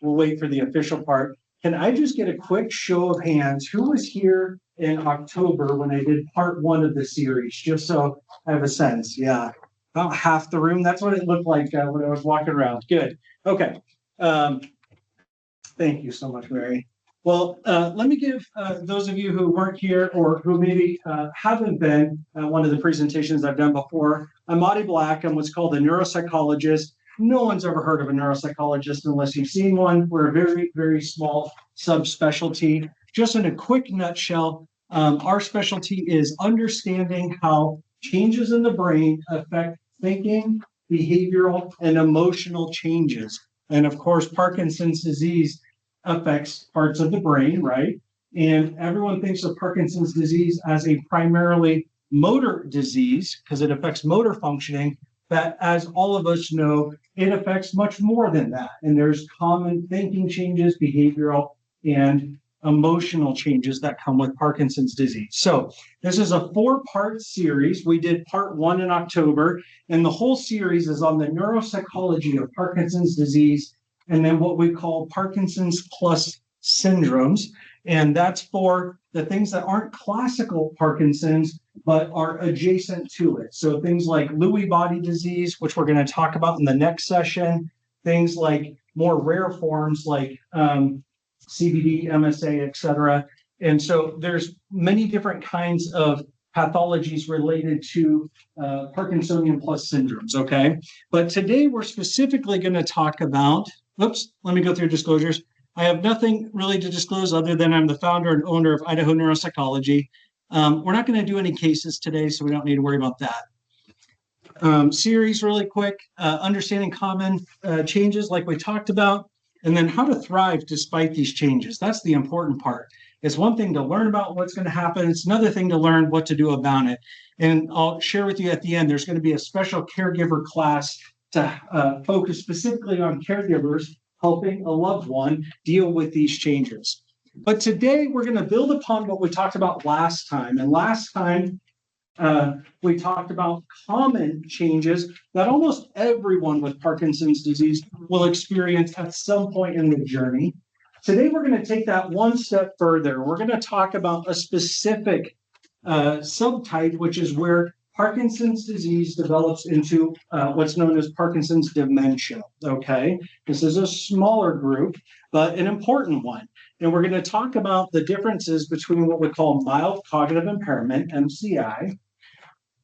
we'll wait for the official part. Can I just get a quick show of hands? Who was here in October when I did part 1 of the series? Just so I have a sense. Yeah, about half the room. That's what it looked like when I was walking around. Good. Okay. Thank you so much, Mary. Well, let me give those of you who weren't here or who maybe haven't been at one of the presentations I've done before. I'm Audie Black. I'm what's called a neuropsychologist. No one's ever heard of a neuropsychologist unless you've seen one. We're a very, very small subspecialty. Just in a quick nutshell, our specialty is understanding how changes in the brain affect thinking, behavioral, and emotional changes. And of course, Parkinson's disease affects parts of the brain, right? And everyone thinks of Parkinson's disease as a primarily motor disease because it affects motor functioning. But as all of us know, it affects much more than that. And there's common thinking changes, behavioral, and emotional changes that come with Parkinson's disease. So this is a 4-part series. We did part 1 in October, and the whole series is on the neuropsychology of Parkinson's disease, and then what we call Parkinson's plus syndromes. And that's for the things that aren't classical Parkinson's, but are adjacent to it. So things like Lewy body disease, which we're going to talk about in the next session, things like more rare forms like CBD, MSA, et cetera. And so there's many different kinds of pathologies related to Parkinsonian plus syndromes, okay? But today we're specifically going to talk about, oops, let me go through disclosures. I have nothing really to disclose other than I'm the founder and owner of Idaho Neuropsychology. We're not going to do any cases today, so we don't need to worry about that. Series really quick, understanding common changes like we talked about, and then how to thrive despite these changes. That's the important part. It's one thing to learn about what's going to happen. It's another thing to learn what to do about it. And I'll share with you at the end, there's going to be a special caregiver class to focus specifically on caregivers helping a loved one deal with these changes. But today we're going to build upon what we talked about last time. And last time we talked about common changes that almost everyone with Parkinson's disease will experience at some point in the journey. Today we're going to take that one step further. We're going to talk about a specific subtype, which is where Parkinson's disease develops into what's known as Parkinson's dementia, okay? This is a smaller group, but an important one. And we're going to talk about the differences between what we call mild cognitive impairment, MCI,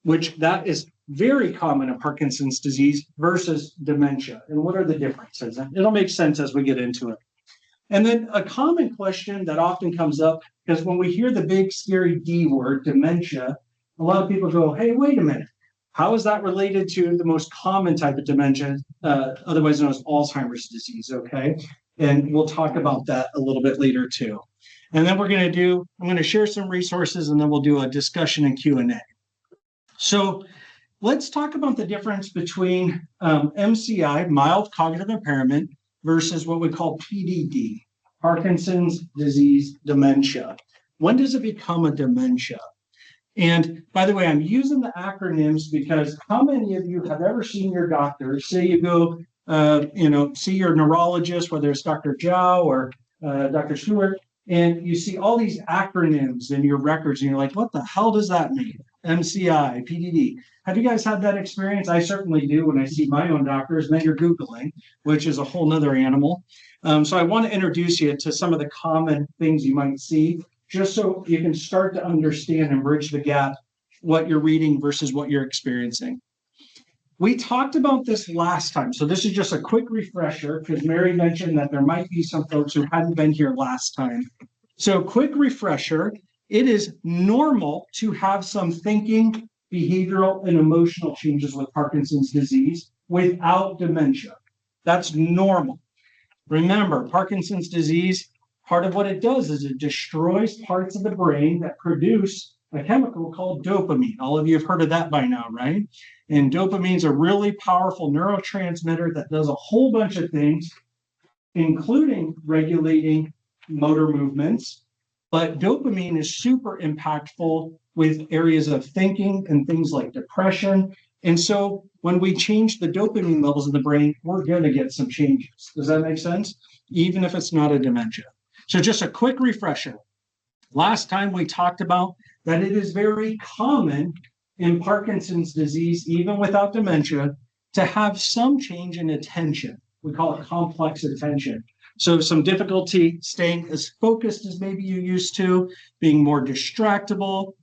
which that is very common in Parkinson's disease, versus dementia. And what are the differences? And it'll make sense as we get into it. And then a common question that often comes up, because when we hear the big scary D word, dementia, a lot of people go, hey, wait a minute. How is that related to the most common type of dementia, otherwise known as Alzheimer's disease, okay? And we'll talk about that a little bit later too. And then I'm going to share some resources, and then we'll do a discussion and Q&A. So let's talk about the difference between MCI, mild cognitive impairment, versus what we call PDD, Parkinson's disease dementia. When does it become a dementia? And by the way, I'm using the acronyms because how many of you have ever seen your doctor? Say you go, see your neurologist, whether it's Dr. Zhao or Dr. Stewart, and you see all these acronyms in your records, and you're like, what the hell does that mean? MCI, PDD. Have you guys had that experience? I certainly do when I see my own doctors, and then you're Googling, which is a whole nother animal. So I want to introduce you to some of the common things you might see, just so you can start to understand and bridge the gap, what you're reading versus what you're experiencing. We talked about this last time, so this is just a quick refresher because Mary mentioned that there might be some folks who hadn't been here last time. So quick refresher, it is normal to have some thinking, behavioral, and emotional changes with Parkinson's disease without dementia. That's normal. Remember, Parkinson's disease, part of what it does is it destroys parts of the brain that produce a chemical called dopamine. All of you have heard of that by now, right? And dopamine is a really powerful neurotransmitter that does a whole bunch of things, including regulating motor movements. But dopamine is super impactful with areas of thinking and things like depression And so when we change the dopamine levels in the brain, we're going to get some changes. Does that make sense? Even if it's not a dementia. So just a quick refresher. Last time we talked about that it is very common in Parkinson's disease, even without dementia, to have some change in attention. We call it complex attention. So some difficulty staying as focused as maybe you used to, being more distractible.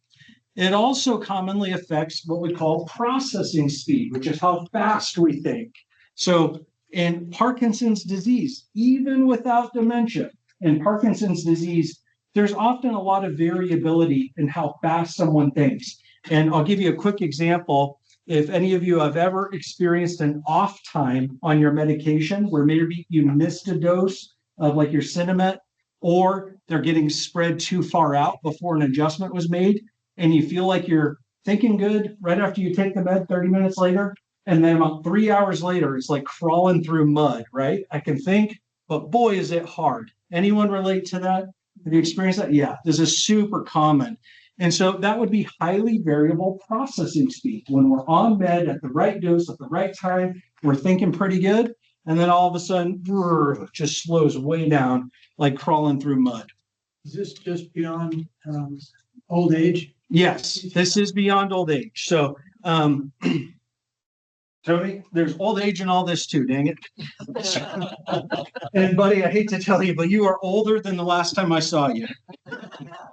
It also commonly affects what we call processing speed, which is how fast we think. So in Parkinson's disease, even without dementia, in Parkinson's disease, there's often a lot of variability in how fast someone thinks. And I'll give you a quick example. If any of you have ever experienced an off time on your medication where maybe you missed a dose of like your Cinemet, or they're getting spread too far out before an adjustment was made, and you feel like you're thinking good right after you take the med 30 minutes later, and then about 3 hours later, it's like crawling through mud, right? I can think, but boy, is it hard. Anyone relate to that? Have you experienced that? Yeah, this is super common. And so that would be highly variable processing speed. When we're on med at the right dose at the right time, we're thinking pretty good. And then all of a sudden, just slows way down, like crawling through mud. Is this just beyond old age? Yes, this is beyond old age. So, Tony, there's old age in all this too, dang it. And buddy, I hate to tell you, but you are older than the last time I saw you.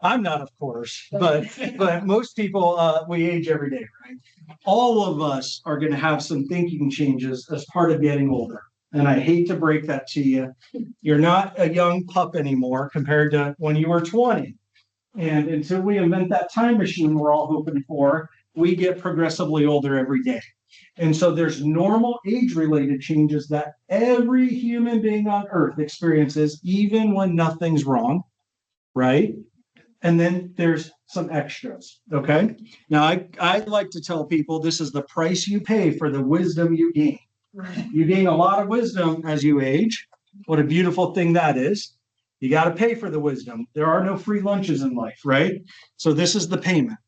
I'm not, of course, but most people, we age every day, right? All of us are going to have some thinking changes as part of getting older. And I hate to break that to you. You're not a young pup anymore compared to when you were 20. And until we invent that time machine we're all hoping for, we get progressively older every day. And so there's normal age-related changes that every human being on Earth experiences, even when nothing's wrong, right? And then there's some extras, okay? Now, I like to tell people this is the price you pay for the wisdom you gain. You gain a lot of wisdom as you age. What a beautiful thing that is. You got to pay for the wisdom. There are no free lunches in life, right? So this is the payment.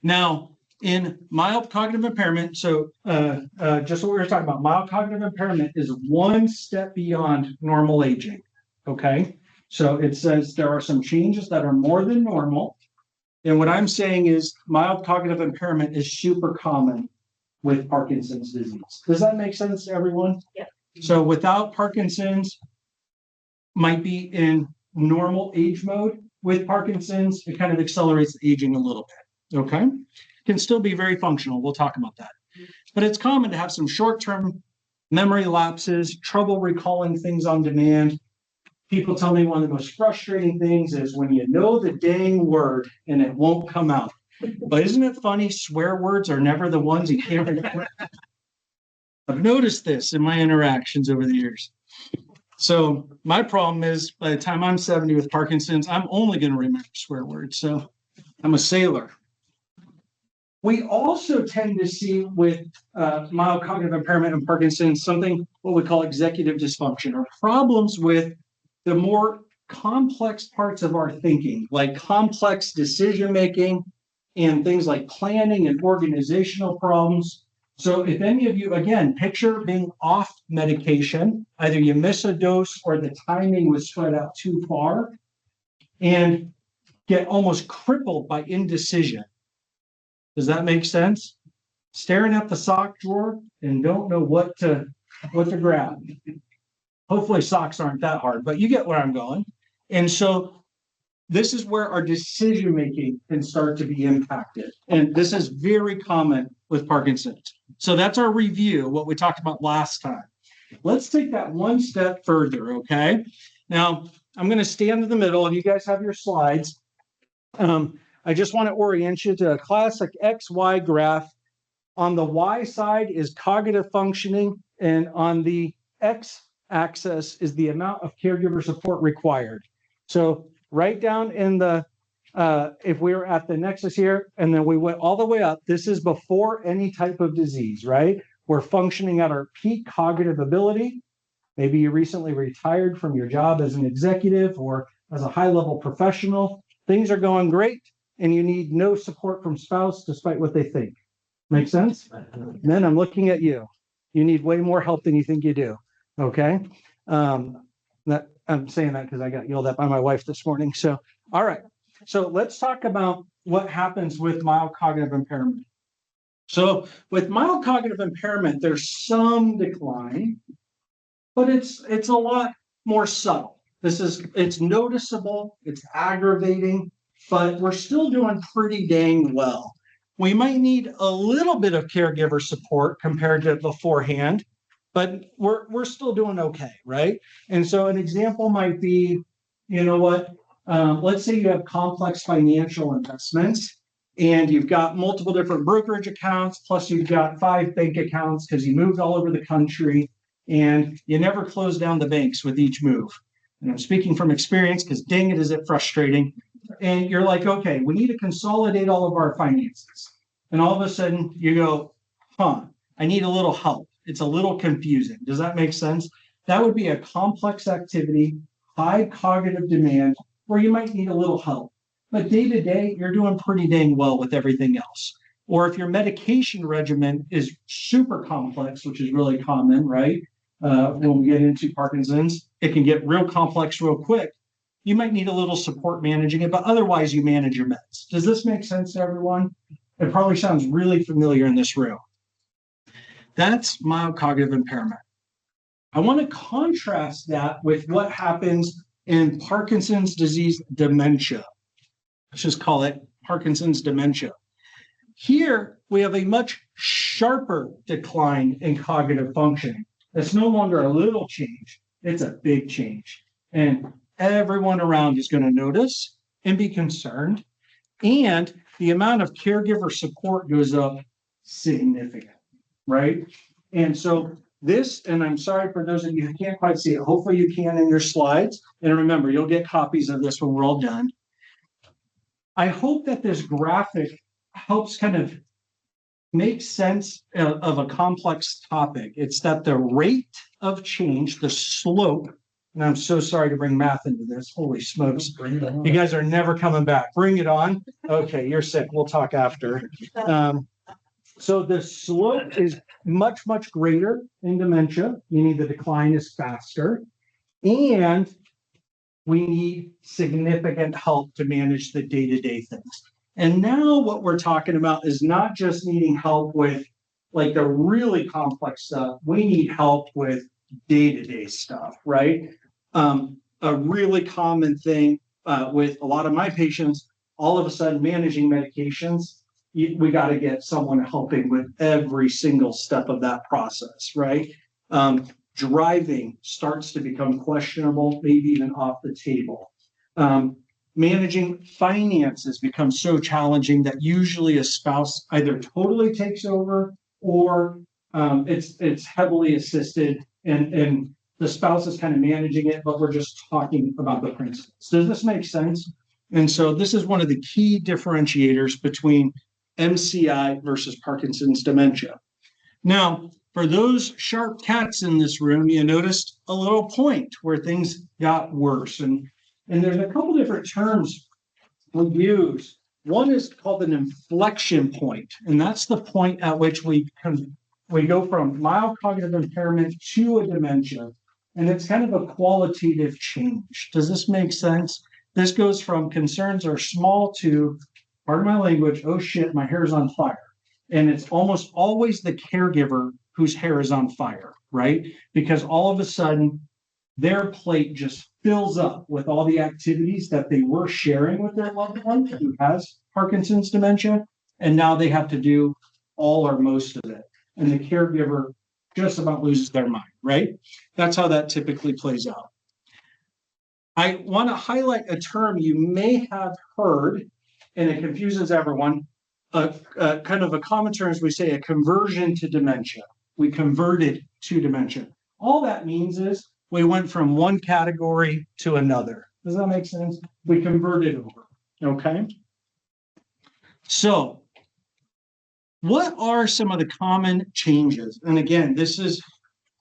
Now, in mild cognitive impairment, so just what we were talking about, mild cognitive impairment is one step beyond normal aging, okay? So it says there are some changes that are more than normal. And what I'm saying is mild cognitive impairment is super common with Parkinson's disease. Does that make sense to everyone? Yeah. So without Parkinson's, might be in normal age mode. With Parkinson's, it kind of accelerates aging a little bit, okay? Can still be very functional. We'll talk about that. But it's common to have some short-term memory lapses, trouble recalling things on demand. People tell me one of the most frustrating things is when you know the dang word and it won't come out. But isn't it funny? Swear words are never the ones you can't remember. I've noticed this in my interactions over the years. So my problem is by the time I'm 70 with Parkinson's, I'm only going to remember swear words. So I'm a sailor. We also tend to see with mild cognitive impairment and Parkinson's something what we call executive dysfunction, or problems with the more complex parts of our thinking, like complex decision making and things like planning and organizational problems. So if any of you, again, picture being off medication, either you miss a dose or the timing was spread out too far, and get almost crippled by indecision. Does that make sense? Staring at the sock drawer and don't know what to grab. Hopefully socks aren't that hard, but you get where I'm going. And so this is where our decision making can start to be impacted. And this is very common with Parkinson's. So that's our review, what we talked about last time. Let's take that one step further, okay? Now, I'm going to stand in the middle, and you guys have your slides. I just want to orient you to a classic XY graph. On the Y side is cognitive functioning, and on the X axis is the amount of caregiver support required. So right down in the, if we were at the nexus here, and then we went all the way up, this is before any type of disease, right? We're functioning at our peak cognitive ability. Maybe you recently retired from your job as an executive or as a high-level professional. Things are going great, and you need no support from spouse despite what they think. Make sense? Men, I'm looking at you. You need way more help than you think you do. Okay. That I'm saying that because I got yelled at by my wife this morning. So, all right. So let's talk about what happens with mild cognitive impairment. So with mild cognitive impairment, there's some decline, but it's a lot more subtle. It's noticeable, it's aggravating, but we're still doing pretty dang well. We might need a little bit of caregiver support compared to beforehand, but we're still doing okay, right? And so an example might be, you know what? Let's say you have complex financial investments and you've got multiple different brokerage accounts, plus you've got 5 bank accounts because you moved all over the country and you never close down the banks with each move. And I'm speaking from experience because dang it, is it frustrating. And you're like, okay, we need to consolidate all of our finances. And all of a sudden you go, I need a little help. It's a little confusing. Does that make sense? That would be a complex activity, high cognitive demand, where you might need a little help. But day to day, you're doing pretty dang well with everything else. Or if your medication regimen is super complex, which is really common, right? When we get into Parkinson's, it can get real complex real quick. You might need a little support managing it, but otherwise you manage your meds. Does this make sense to everyone? It probably sounds really familiar in this room. That's mild cognitive impairment. I want to contrast that with what happens in Parkinson's disease dementia. Let's just call it Parkinson's dementia. Here, we have a much sharper decline in cognitive functioning. It's no longer a little change, it's a big change. And everyone around is going to notice and be concerned. And the amount of caregiver support goes up significantly, right? And so this, and I'm sorry for those of you who can't quite see it, hopefully you can in your slides. And remember, you'll get copies of this when we're all done. I hope that this graphic helps kind of make sense of a complex topic. It's that the rate of change, the slope, and I'm so sorry to bring math into this. Holy smokes. You guys are never coming back. Bring it on. Okay, you're sick. We'll talk after. So the slope is much, much greater in dementia, meaning the decline is faster. And we need significant help to manage the day-to-day things. And now what we're talking about is not just needing help with like the really complex stuff. We need help with day-to-day stuff, right? A really common thing with a lot of my patients, all of a sudden managing medications, we got to get someone helping with every single step of that process, right? Driving starts to become questionable, maybe even off the table. Managing finances becomes so challenging that usually a spouse either totally takes over or it's heavily assisted and the spouse is kind of managing it, but we're just talking about the principles. Does this make sense? And so this is one of the key differentiators between MCI versus Parkinson's dementia. Now, for those sharp cats in this room, you noticed a little point where things got worse. And there's a couple different terms we use. One is called an inflection point, and that's the point at which we go from mild cognitive impairment to a dementia. And it's kind of a qualitative change. Does this make sense? This goes from concerns are small to, pardon my language, oh shit, my hair's on fire. And it's almost always the caregiver whose hair is on fire, right? Because all of a sudden, their plate just fills up with all the activities that they were sharing with their loved one who has Parkinson's dementia. And now they have to do all or most of it. And the caregiver just about loses their mind, right? That's how that typically plays out. I want to highlight a term you may have heard, and it confuses everyone. Kind of a common term is we say a conversion to dementia. We converted to dementia. All that means is we went from one category to another. Does that make sense? We converted over, okay? So what are some of the common changes? And again, this is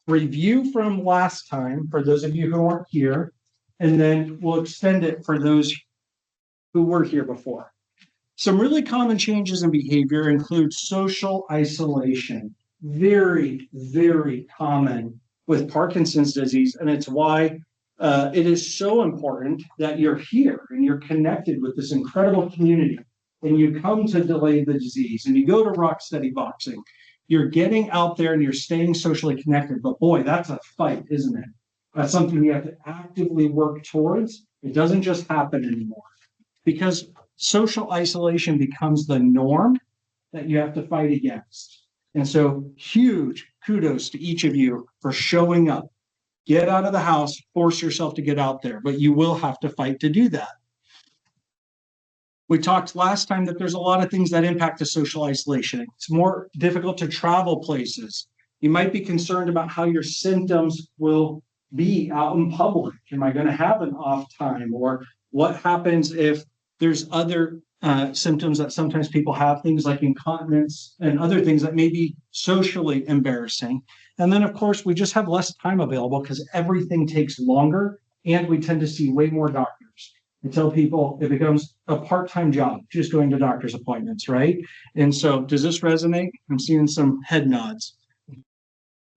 review from last time for those of you who weren't here, and then we'll extend it for those who were here before. Some really common changes in behavior include social isolation. Very, very common with Parkinson's disease. And it's why it is so important that you're here and you're connected with this incredible community. And you come to Delay the Disease and you go to Rock Steady Boxing. You're getting out there and you're staying socially connected. But boy, that's a fight, isn't it? That's something you have to actively work towards. It doesn't just happen anymore because social isolation becomes the norm that you have to fight against. And so huge kudos to each of you for showing up. Get out of the house, force yourself to get out there, but you will have to fight to do that. We talked last time that there's a lot of things that impact the social isolation. It's more difficult to travel places. You might be concerned about how your symptoms will be out in public. Am I going to have an off time? Or what happens if there's other symptoms that sometimes people have, things like incontinence and other things that may be socially embarrassing. And then, of course, we just have less time available because everything takes longer and we tend to see way more doctors. I tell people it becomes a part-time job just going to doctor's appointments, right? And so does this resonate? I'm seeing some head nods.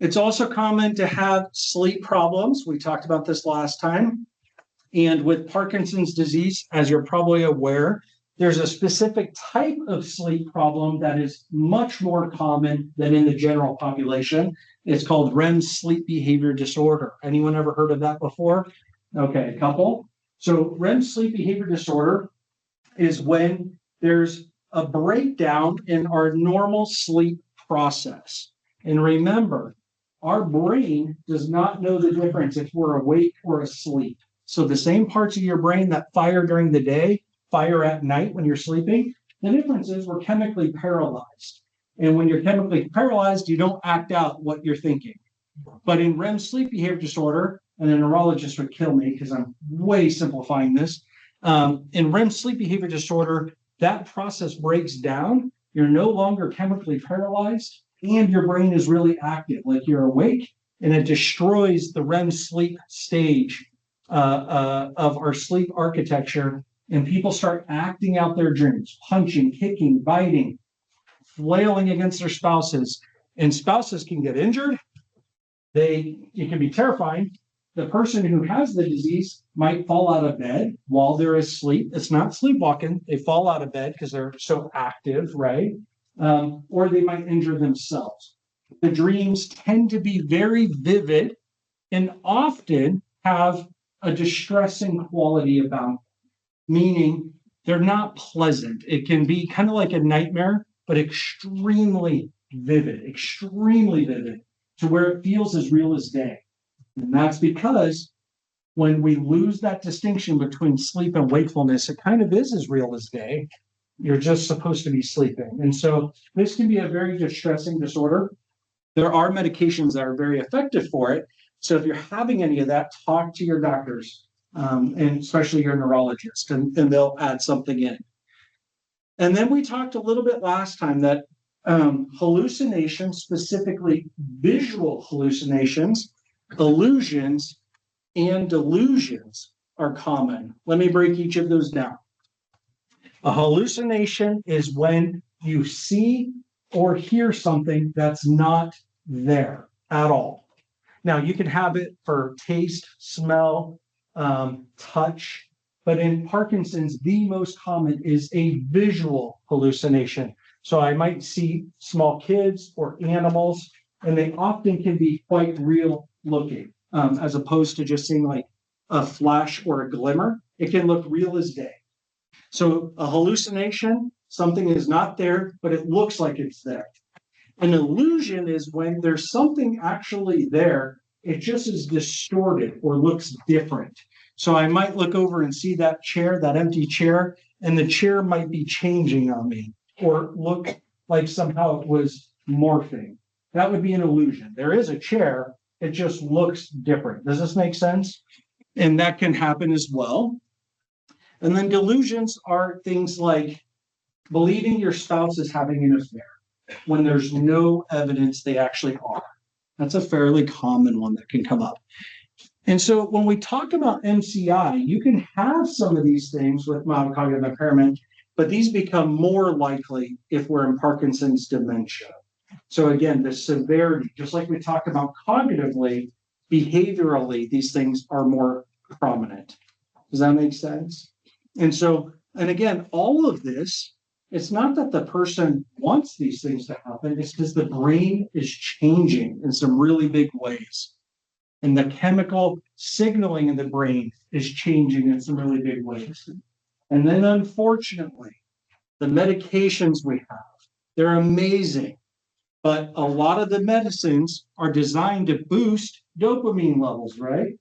It's also common to have sleep problems. We talked about this last time. And with Parkinson's disease, as you're probably aware, there's a specific type of sleep problem that is much more common than in the general population. It's called REM sleep behavior disorder. Anyone ever heard of that before? Okay, a couple. So REM sleep behavior disorder is when there's a breakdown in our normal sleep process. And remember, our brain does not know the difference if we're awake or asleep. So the same parts of your brain that fire during the day, fire at night when you're sleeping. The difference is we're chemically paralyzed. And when you're chemically paralyzed, you don't act out what you're thinking. But in REM sleep behavior disorder, and a neurologist would kill me because I'm way simplifying this. In REM sleep behavior disorder, that process breaks down. You're no longer chemically paralyzed, and your brain is really active, like you're awake, and it destroys the REM sleep stage of our sleep architecture, and people start acting out their dreams, punching, kicking, biting, flailing against their spouses, and spouses can get injured. It can be terrifying. The person who has the disease might fall out of bed while they're asleep. It's not sleepwalking. They fall out of bed because they're so active, right? Or they might injure themselves. The dreams tend to be very vivid and often have a distressing quality about them, meaning they're not pleasant. It can be kind of like a nightmare, but extremely vivid to where it feels as real as day. And that's because when we lose that distinction between sleep and wakefulness, it kind of is as real as day. You're just supposed to be sleeping. And so this can be a very distressing disorder. There are medications that are very effective for it. So if you're having any of that, talk to your doctors, and especially your neurologist, and they'll add something in. And then we talked a little bit last time that hallucinations, specifically visual hallucinations, illusions, and delusions are common. Let me break each of those down. A hallucination is when you see or hear something that's not there at all. Now, you can have it for taste, smell, touch, but in Parkinson's, the most common is a visual hallucination. So I might see small kids or animals, and they often can be quite real looking, as opposed to just seeing like a flash or a glimmer. It can look real as day. So a hallucination, something is not there, but it looks like it's there. An illusion is when there's something actually there, it just is distorted or looks different. So I might look over and see that chair, that empty chair, and the chair might be changing on me or look like somehow it was morphing. That would be an illusion. There is a chair, it just looks different. Does this make sense? And that can happen as well. And then delusions are things like believing your spouse is having an affair when there's no evidence they actually are. That's a fairly common one that can come up. And so when we talk about MCI, you can have some of these things with mild cognitive impairment but these become more likely if we're in Parkinson's dementia. So again, the severity, just like we talked about cognitively, behaviorally, these things are more prominent. Does that make sense? And so, and again, all of this, it's not that the person wants these things to happen, it's because the brain is changing in some really big ways. And the chemical signaling in the brain is changing in some really big ways. And then unfortunately, the medications we have, they're amazing. But a lot of the medicines are designed to boost dopamine levels, right?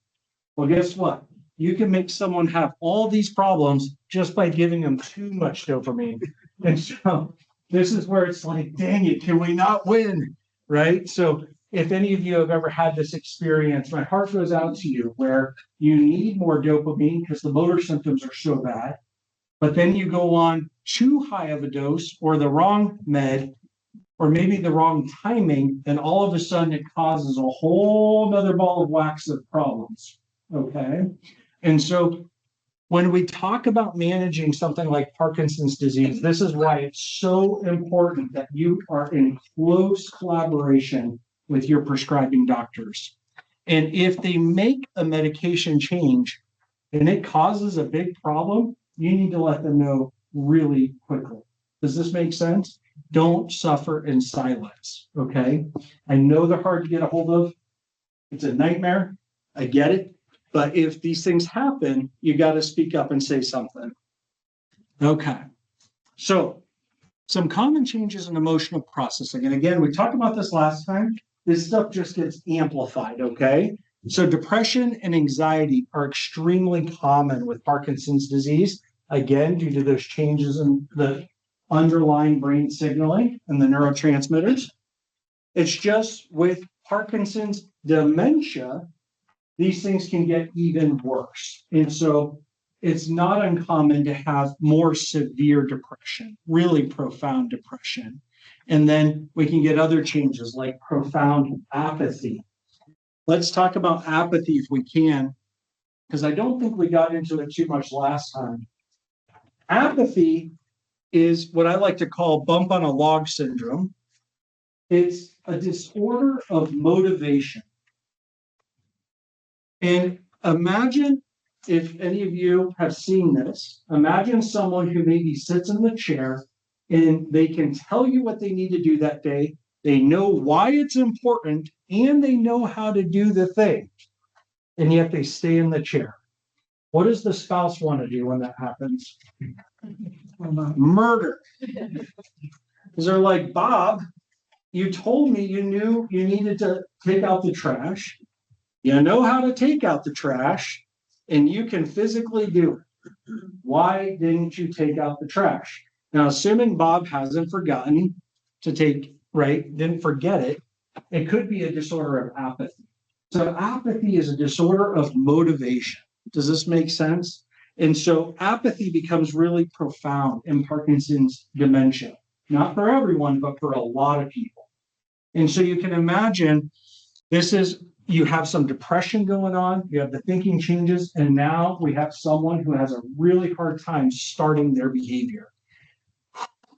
Well, guess what? You can make someone have all these problems just by giving them too much dopamine. And so this is where it's like, dang it, can we not win? Right? So if any of you have ever had this experience, my heart goes out to you where you need more dopamine because the motor symptoms are so bad. But then you go on too high of a dose or the wrong med, or maybe the wrong timing, then all of a sudden it causes a whole nother ball of wax of problems. Okay. And so when we talk about managing something like Parkinson's disease, this is why it's so important that you are in close collaboration with your prescribing doctors. And if they make a medication change and it causes a big problem, you need to let them know really quickly. Does this make sense? Don't suffer in silence, okay? I know they're hard to get a hold of. It's a nightmare. I get it. But if these things happen, you got to speak up and say something. Okay. So some common changes in emotional processing. And again, we talked about this last time. This stuff just gets amplified, okay? So depression and anxiety are extremely common with Parkinson's disease, again, due to those changes in the underlying brain signaling and the neurotransmitters. It's just with Parkinson's dementia, these things can get even worse. And so it's not uncommon to have more severe depression, really profound depression. And then we can get other changes like profound apathy. Let's talk about apathy if we can, because I don't think we got into it too much last time. Apathy is what I like to call bump on a log syndrome. It's a disorder of motivation. And imagine if any of you have seen this, imagine someone who maybe sits in the chair and they can tell you what they need to do that day. They know why it's important and they know how to do the thing. And yet they stay in the chair. What does the spouse want to do when that happens? Murder. Because they're like, Bob, you told me you knew you needed to take out the trash. You know how to take out the trash, and you can physically do it. Why didn't you take out the trash? Now, assuming Bob hasn't forgotten to take, right, didn't forget it, it could be a disorder of apathy. So apathy is a disorder of motivation. Does this make sense? And so apathy becomes really profound in Parkinson's dementia. Not for everyone, but for a lot of people. And so you can imagine you have some depression going on, you have the thinking changes, and now we have someone who has a really hard time starting their behavior.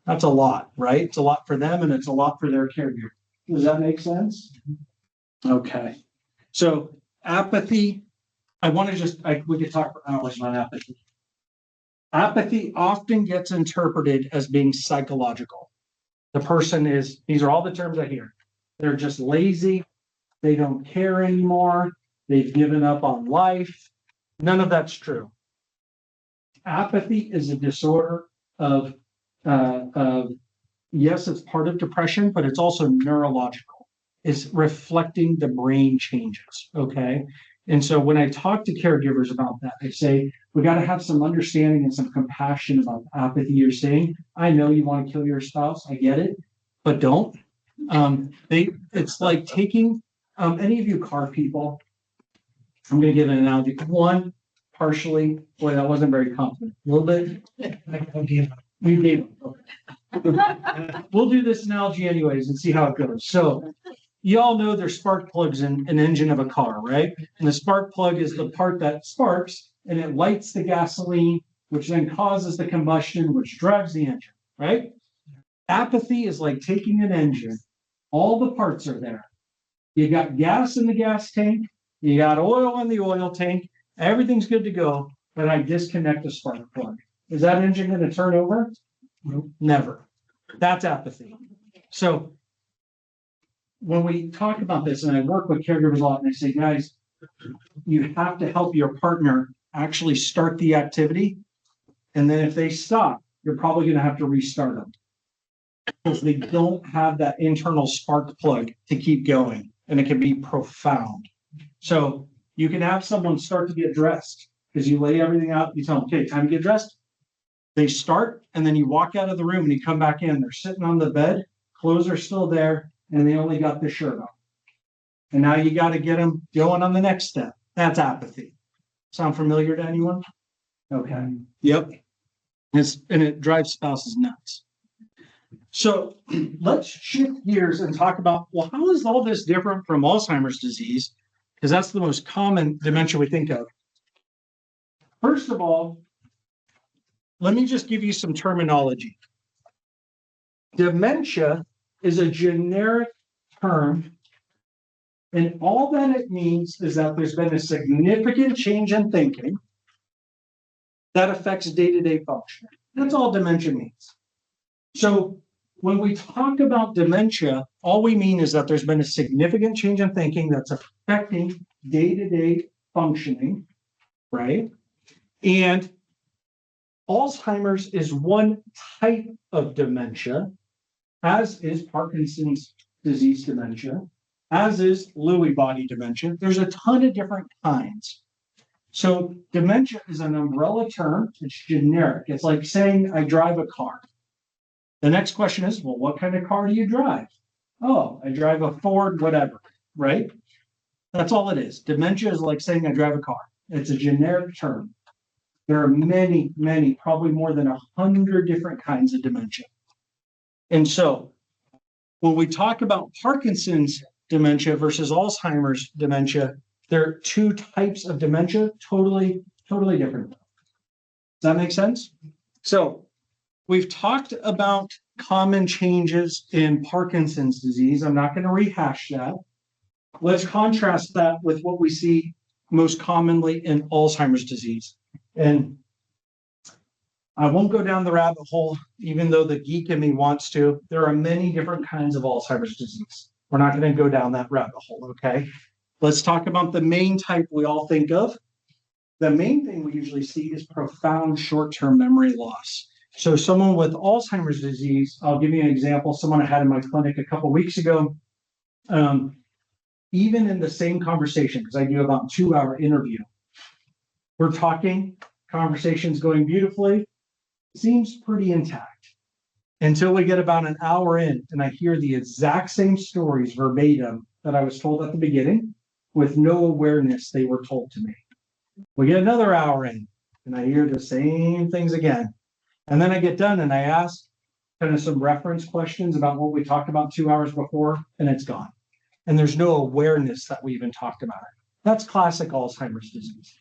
That's a lot, right? It's a lot for them and it's a lot for their caregiver. Does that make sense? Okay. So apathy, we could talk for hours on apathy. Apathy often gets interpreted as being psychological. The person these are all the terms I hear. They're just lazy. They don't care anymore. They've given up on life. None of that's true. Apathy is a disorder of yes, it's part of depression, but it's also neurological. It's reflecting the brain changes, okay? And so when I talk to caregivers about that, I say, we got to have some understanding and some compassion about the apathy you're saying. I know you want to kill your spouse. I get it, but don't. It's like taking any of you car people. I'm going to give an analogy. One, partially, boy, that wasn't very confident. A little bit. We gave We'll do this analogy anyways and see how it goes. So you all know there's spark plugs in an engine of a car, right? And the spark plug is the part that sparks and it lights the gasoline which then causes the combustion, which drives the engine, right? Apathy is like taking an engine, all the parts are there. You got gas in the gas tank, you got oil in the oil tank, everything's good to go, but I disconnect the spark plug. Is that engine going to turn over? Never. That's apathy. So when we talk about this, and I work with caregivers a lot, and I say, guys, you have to help your partner actually start the activity. And then if they stop, you're probably going to have to restart them because they don't have that internal spark plug to keep going. And it can be profound. So you can have someone start to get dressed because you lay everything out. You tell them, okay, time to get dressed. They start, and then you walk out of the room and you come back in. They're sitting on the bed, clothes are still there, and they only got the shirt on. And now you got to get them going on the next step. That's apathy. Sound familiar to anyone? Okay. Yep. And it drives spouses nuts. So let's shift gears and talk about, well, how is all this different from Alzheimer's disease? Because that's the most common dementia we think of. First of all, let me just give you some terminology. Dementia is a generic term, and all that it means is that there's been a significant change in thinking that affects day-to-day function. That's all dementia means. So when we talk about dementia, all we mean is that there's been a significant change in thinking that's affecting day-to-day functioning, right? And Alzheimer's is one type of dementia, as is Parkinson's disease dementia, as is Lewy body dementia. There's a ton of different kinds. So dementia is an umbrella term. It's generic. It's like saying I drive a car. The next question is, well, what kind of car do you drive? Oh, I drive a Ford, whatever, right? That's all it is. Dementia is like saying I drive a car. It's a generic term. There are many, probably more than 100 different kinds of dementia. And so when we talk about Parkinson's dementia versus Alzheimer's dementia, there are two types of dementia, totally different. Does that make sense? So we've talked about common changes in Parkinson's disease. I'm not going to rehash that. Let's contrast that with what we see most commonly in Alzheimer's disease. And I won't go down the rabbit hole, even though the geek in me wants to. There are many different kinds of Alzheimer's disease. We're not going to go down that rabbit hole, okay? Let's talk about the main type we all think of. The main thing we usually see is profound short-term memory loss. So someone with Alzheimer's disease, I'll give you an example, someone I had in my clinic a couple of weeks ago, even in the same conversation, because I do about a 2-hour interview, we're talking, conversation's going beautifully, seems pretty intact. Until we get about an hour in and I hear the exact same stories verbatim that I was told at the beginning with no awareness they were told to me. We get another hour in and I hear the same things again. And then I get done and I ask kind of some reference questions about what we talked about 2 hours before, and it's gone. And there's no awareness that we even talked about it. That's classic Alzheimer's disease.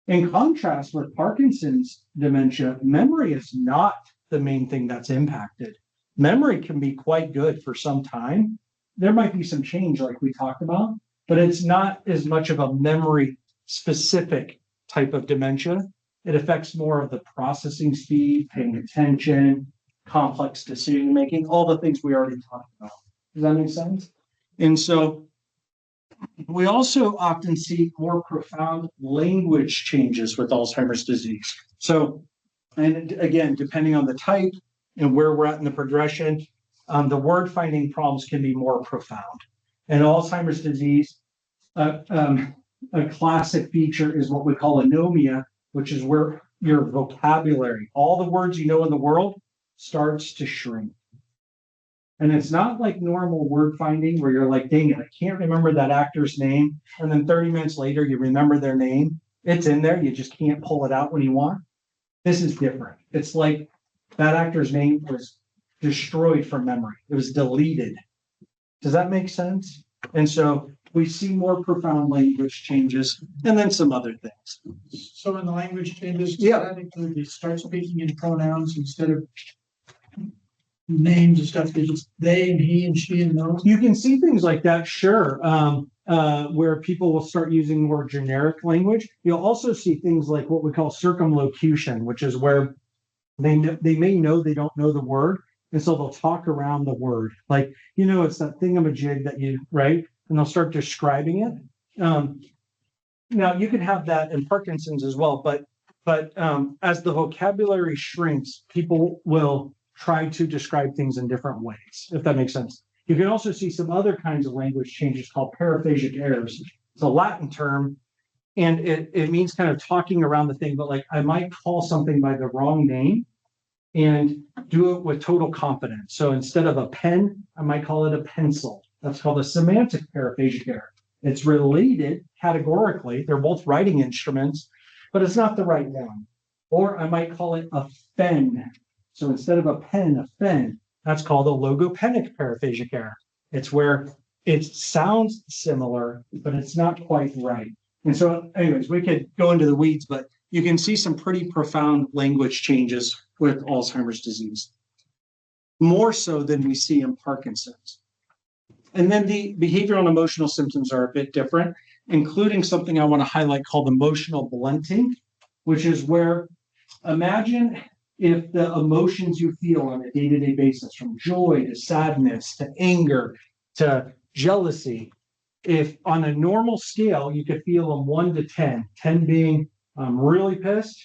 In contrast with Parkinson's dementia, memory is not the main thing that's impacted. Memory can be quite good for some time. There might be some change like we talked about, but it's not as much of a memory specific type of dementia. It affects more of the processing speed, paying attention, complex decision making, all the things we already talked about. Does that make sense? And so we also often see more profound language changes with Alzheimer's disease. So, and again, depending on the type and where we're at in the progression, the word finding problems can be more profound. And Alzheimer's disease, a classic feature is what we call anomia, which is where your vocabulary, all the words you know in the world, starts to shrink. And it's not like normal word finding where you're like, dang it, I can't remember that actor's name. And then 30 minutes later, you remember their name. It's in there. You just can't pull it out when you want. This is different. It's like that actor's name was destroyed from memory. It was deleted. Does that make sense? And so we see more profound language changes, and then some other things. So in the language changes, Yeah. does that include they start speaking in pronouns instead of names and stuff? They just they and he and she and those. You can see things like that, sure, where people will start using more generic language. You'll also see things like what we call circumlocution, which is where they may know they don't know the word, and so they'll talk around the word. Like, it's that thingamajig that you, right? And they'll start describing it. Now, you can have that in Parkinson's as well, but as the vocabulary shrinks, people will try to describe things in different ways, if that makes sense. You can also see some other kinds of language changes called paraphasic errors. It's a Latin term, and it means kind of talking around the thing, but like I might call something by the wrong name and do it with total confidence. So instead of a pen, I might call it a pencil. That's called a semantic paraphasic error. It's related categorically. They're both writing instruments, but it's not the right one. Or I might call it a fen. So instead of a pen, a fen. That's called a logopenic paraphasic error. It's where it sounds similar, but it's not quite right. And so, anyways, we could go into the weeds, but you can see some pretty profound language changes with Alzheimer's disease, more so than we see in Parkinson's. And then the behavioral and emotional symptoms are a bit different, including something I want to highlight called emotional blunting, which is where, imagine if the emotions you feel on a day-to-day basis, from joy to sadness to anger to jealousy, if on a normal scale, you could feel them 1 to 10, 10 being I'm really pissed,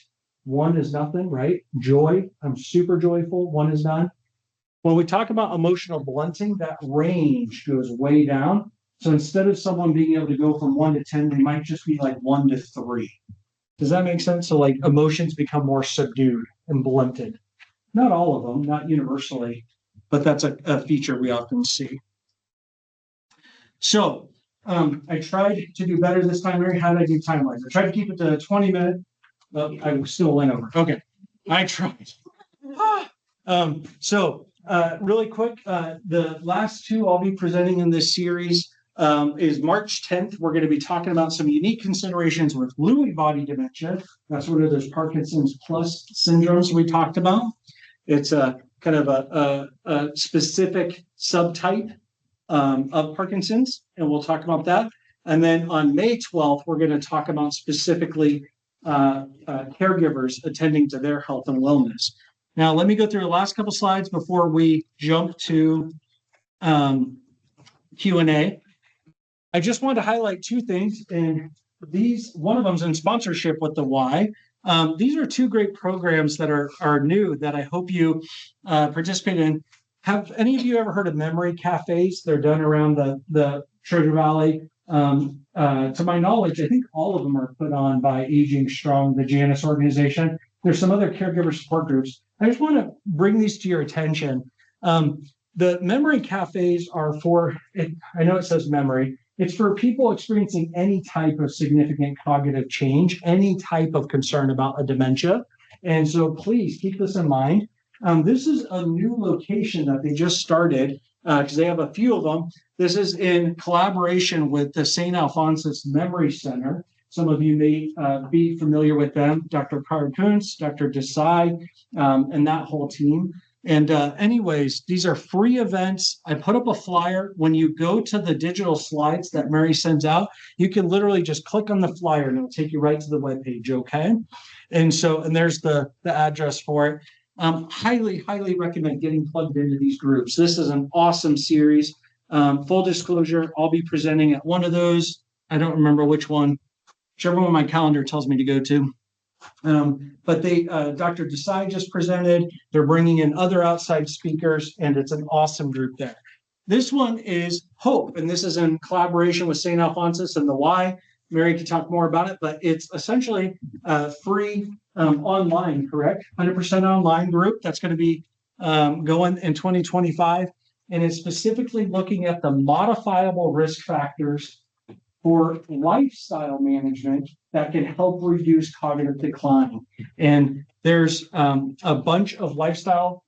1 is nothing, right? Joy, I'm super joyful, 1 is none. When we talk about emotional blunting, that range goes way down. So instead of someone being able to go from 1 to 10, they might just be like 1 to 3. Does that make sense? So like emotions become more subdued and blunted. Not all of them, not universally, but that's a feature we often see. So I tried to do better this time, Mary. How did I do time-wise? I tried to keep it to 20 minutes, but I still went over. Okay, I tried. Really quick, the last 2 I'll be presenting in this series is March 10th. We're going to be talking about some unique considerations with Lewy body dementia. That's one of those Parkinson's plus syndromes we talked about. It's a kind of a specific subtype of Parkinson's, and we'll talk about that. And then on May 12th, we're going to talk about specifically caregivers attending to their health and wellness. Now, let me go through the last couple slides before we jump to Q&A. I just wanted to highlight 2 things, and one of them is in sponsorship with the Y. These are 2 great programs that are new that I hope you participate in. Have any of you ever heard of memory cafes? They're done around the Treasure Valley. To my knowledge, I think all of them are put on by Aging Strong, the Janus organization. There's some other caregiver support groups. I just want to bring these to your attention. The memory cafes are for, I know it says memory, it's for people experiencing any type of significant cognitive change, any type of concern about a dementia. And so please keep this in mind. This is a new location that they just started because they have a few of them. This is in collaboration with the Saint Alphonsus Memory Center. Some of you may be familiar with them, Dr. Kuntz, Dr. Desai, and that whole team. And anyways, these are free events. I put up a flyer. When you go to the digital slides that Mary sends out, you can literally just click on the flyer and it'll take you right to the webpage, okay? And there's the address for it. Highly, highly recommend getting plugged into these groups. This is an awesome series. Full disclosure, I'll be presenting at one of those. I don't remember which one, whichever one my calendar tells me to go to. But Dr. Desai just presented. They're bringing in other outside speakers, and it's an awesome group there. This one is Hope, and this is in collaboration with Saint Alphonsus and the Y. Mary can talk more about it, but it's essentially free online, correct? 100% online group that's going to be going in 2025. And it's specifically looking at the modifiable risk factors for lifestyle management that can help reduce cognitive decline. And there's a bunch of lifestyle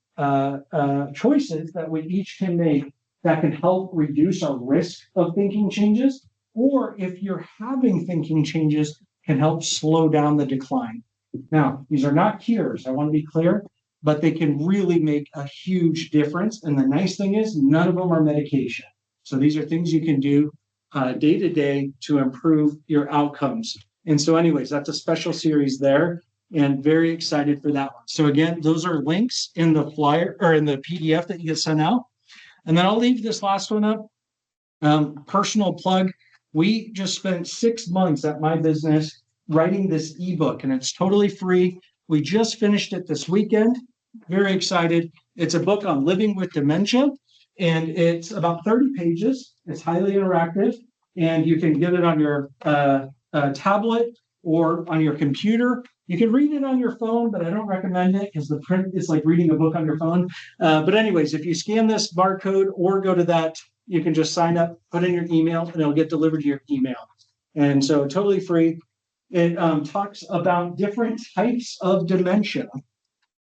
choices that we each can make that can help reduce our risk of thinking changes. or if you're having thinking changes, can help slow down the decline. Now, these are not cures, I want to be clear, but they can really make a huge difference. And the nice thing is, none of them are medication. So these are things you can do day to day to improve your outcomes. And so anyways, that's a special series there, and very excited for that one. So again, those are links in the flyer or in the PDF that you get sent out. And then I'll leave this last one up. Personal plug. We just spent 6 months at my business writing this ebook, and it's totally free. We just finished it this weekend. Very excited. It's a book on living with dementia, and it's about 30 pages. It's highly interactive, and you can get it on your tablet or on your computer. You can read it on your phone, but I don't recommend it because the print is like reading a book on your phone. But anyways, if you scan this barcode or go to that, you can just sign up, put in your email, and it'll get delivered to your email. And so totally free. It talks about different types of dementia,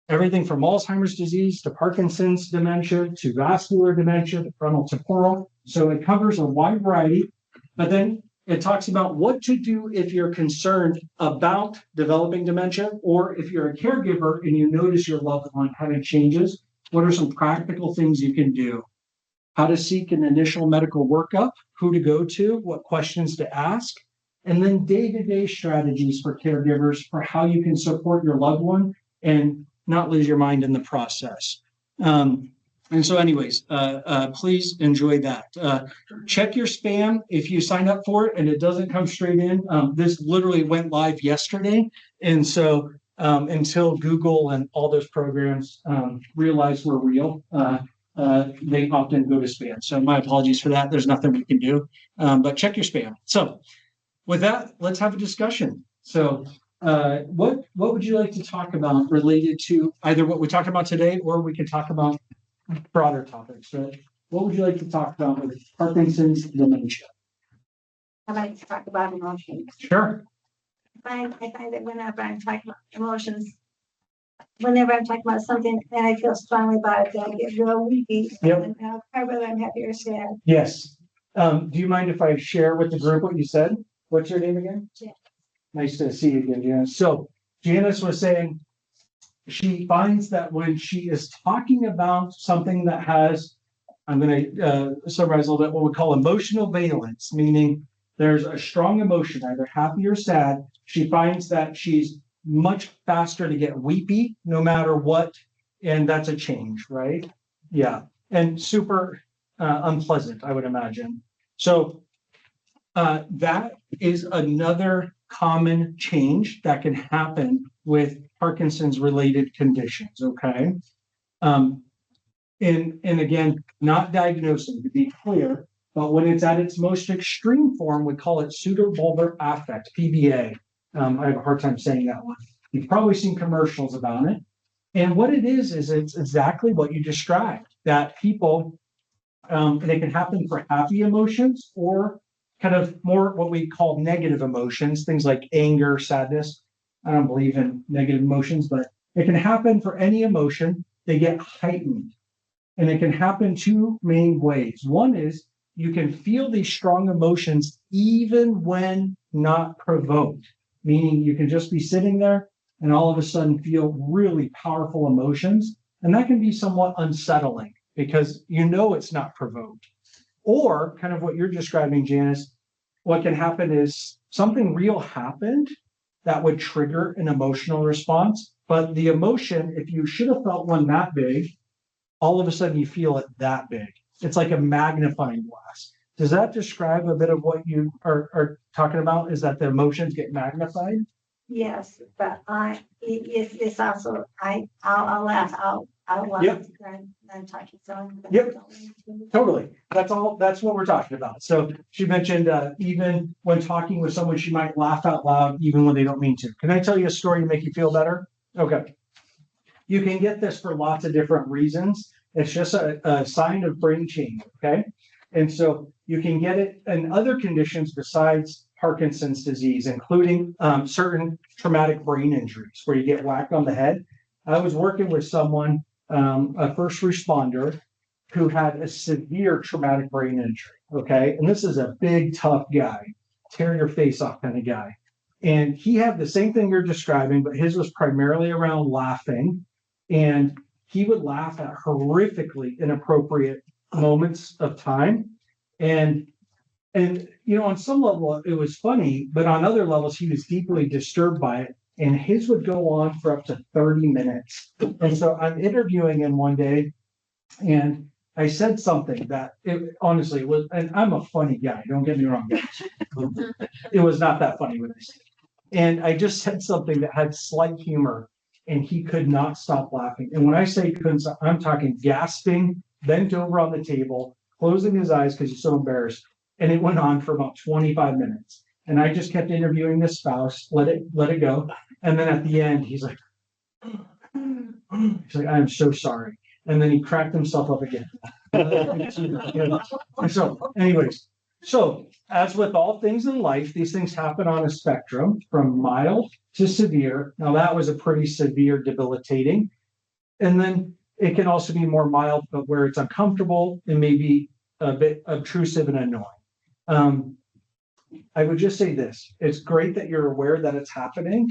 everything from Alzheimer's disease to Parkinson's dementia to vascular dementia to frontal temporal. So it covers a wide variety, but then it talks about what to do if you're concerned about developing dementia, or if you're a caregiver and you notice your loved one having changes. What are some practical things you can do? How to seek an initial medical workup, who to go to, what questions to ask, and then day-to-day strategies for caregivers for how you can support your loved one and not lose your mind in the process. And so anyways, please enjoy that. Check your spam if you sign up for it and it doesn't come straight in. This literally went live yesterday. And so until Google and all those programs realize we're real, they often go to spam. So my apologies for that. There's nothing we can do, but check your spam. So with that, let's have a discussion. So what would you like to talk about related to either what we talked about today, or we can talk about broader topics, right? What would you like to talk about with Parkinson's dementia? I'd like to talk about emotions. Sure. I find that whenever I'm talking about emotions, whenever I'm talking about something and I feel strongly about it, I get real weepy. Yep. And I'll cry whether I'm happy or sad. Yes. Do you mind if I share with the group what you said? What's your name again? Janice. Nice to see you again, Janice. So Janice was saying she finds that when she is talking about something that has, I'm going to summarize a little bit, what we call emotional valence, meaning there's a strong emotion, either happy or sad. She finds that she's much faster to get weepy no matter what. And that's a change, right? Yeah. And super unpleasant, I would imagine. So that is another common change that can happen with Parkinson's related conditions. Okay. And again, not diagnosing, to be clear, but when it's at its most extreme form, we call it pseudobulbar affect, PBA. I have a hard time saying that one. You've probably seen commercials about it. And what it is it's exactly what you described, that people, and it can happen for happy emotions or kind of more what we call negative emotions, things like anger, sadness. I don't believe in negative emotions, but it can happen for any emotion. They get heightened. And it can happen two main ways. One is you can feel these strong emotions even when not provoked, meaning you can just be sitting there and all of a sudden feel really powerful emotions. And that can be somewhat unsettling because you know it's not provoked. Or kind of what you're describing, Janice, what can happen is something real happened that would trigger an emotional response. But the emotion, if you should have felt one that big, all of a sudden you feel it that big. It's like a magnifying glass. Does that describe a bit of what you are talking about? Is that the emotions get magnified? Yes, but it's also, I'll laugh out loud. Yep. I'm talking so. Yep. Totally. That's what we're talking about. So she mentioned even when talking with someone, she might laugh out loud even when they don't mean to. Can I tell you a story to make you feel better? Okay. You can get this for lots of different reasons. It's just a sign of brain change, okay? And so you can get it in other conditions besides Parkinson's disease, including certain traumatic brain injuries where you get whacked on the head. I was working with someone, a first responder, who had a severe traumatic brain injury. okay? And this is a big, tough guy, tear your face off kind of guy. And he had the same thing you're describing, but his was primarily around laughing. And he would laugh at horrifically inappropriate moments of time. And on some level it was funny, but on other levels he was deeply disturbed by it. And his would go on for up to 30 minutes. And so I'm interviewing him one day, and I said something that it honestly was, and I'm a funny guy, don't get me wrong, guys. It was not that funny when I said it. And I just said something that had slight humor, and he could not stop laughing. And when I say he couldn't stop, I'm talking gasping, bent over on the table, closing his eyes because he's so embarrassed. And it went on for about 25 minutes. And I just kept interviewing the spouse, let it go. And then at the end, he's like, I'm so sorry. And then he cracked himself up again. So anyways, so as with all things in life, these things happen on a spectrum from mild to severe. Now that was a pretty severe, debilitating. And then it can also be more mild, but where it's uncomfortable and maybe a bit obtrusive and annoying. I would just say this, it's great that you're aware that it's happening.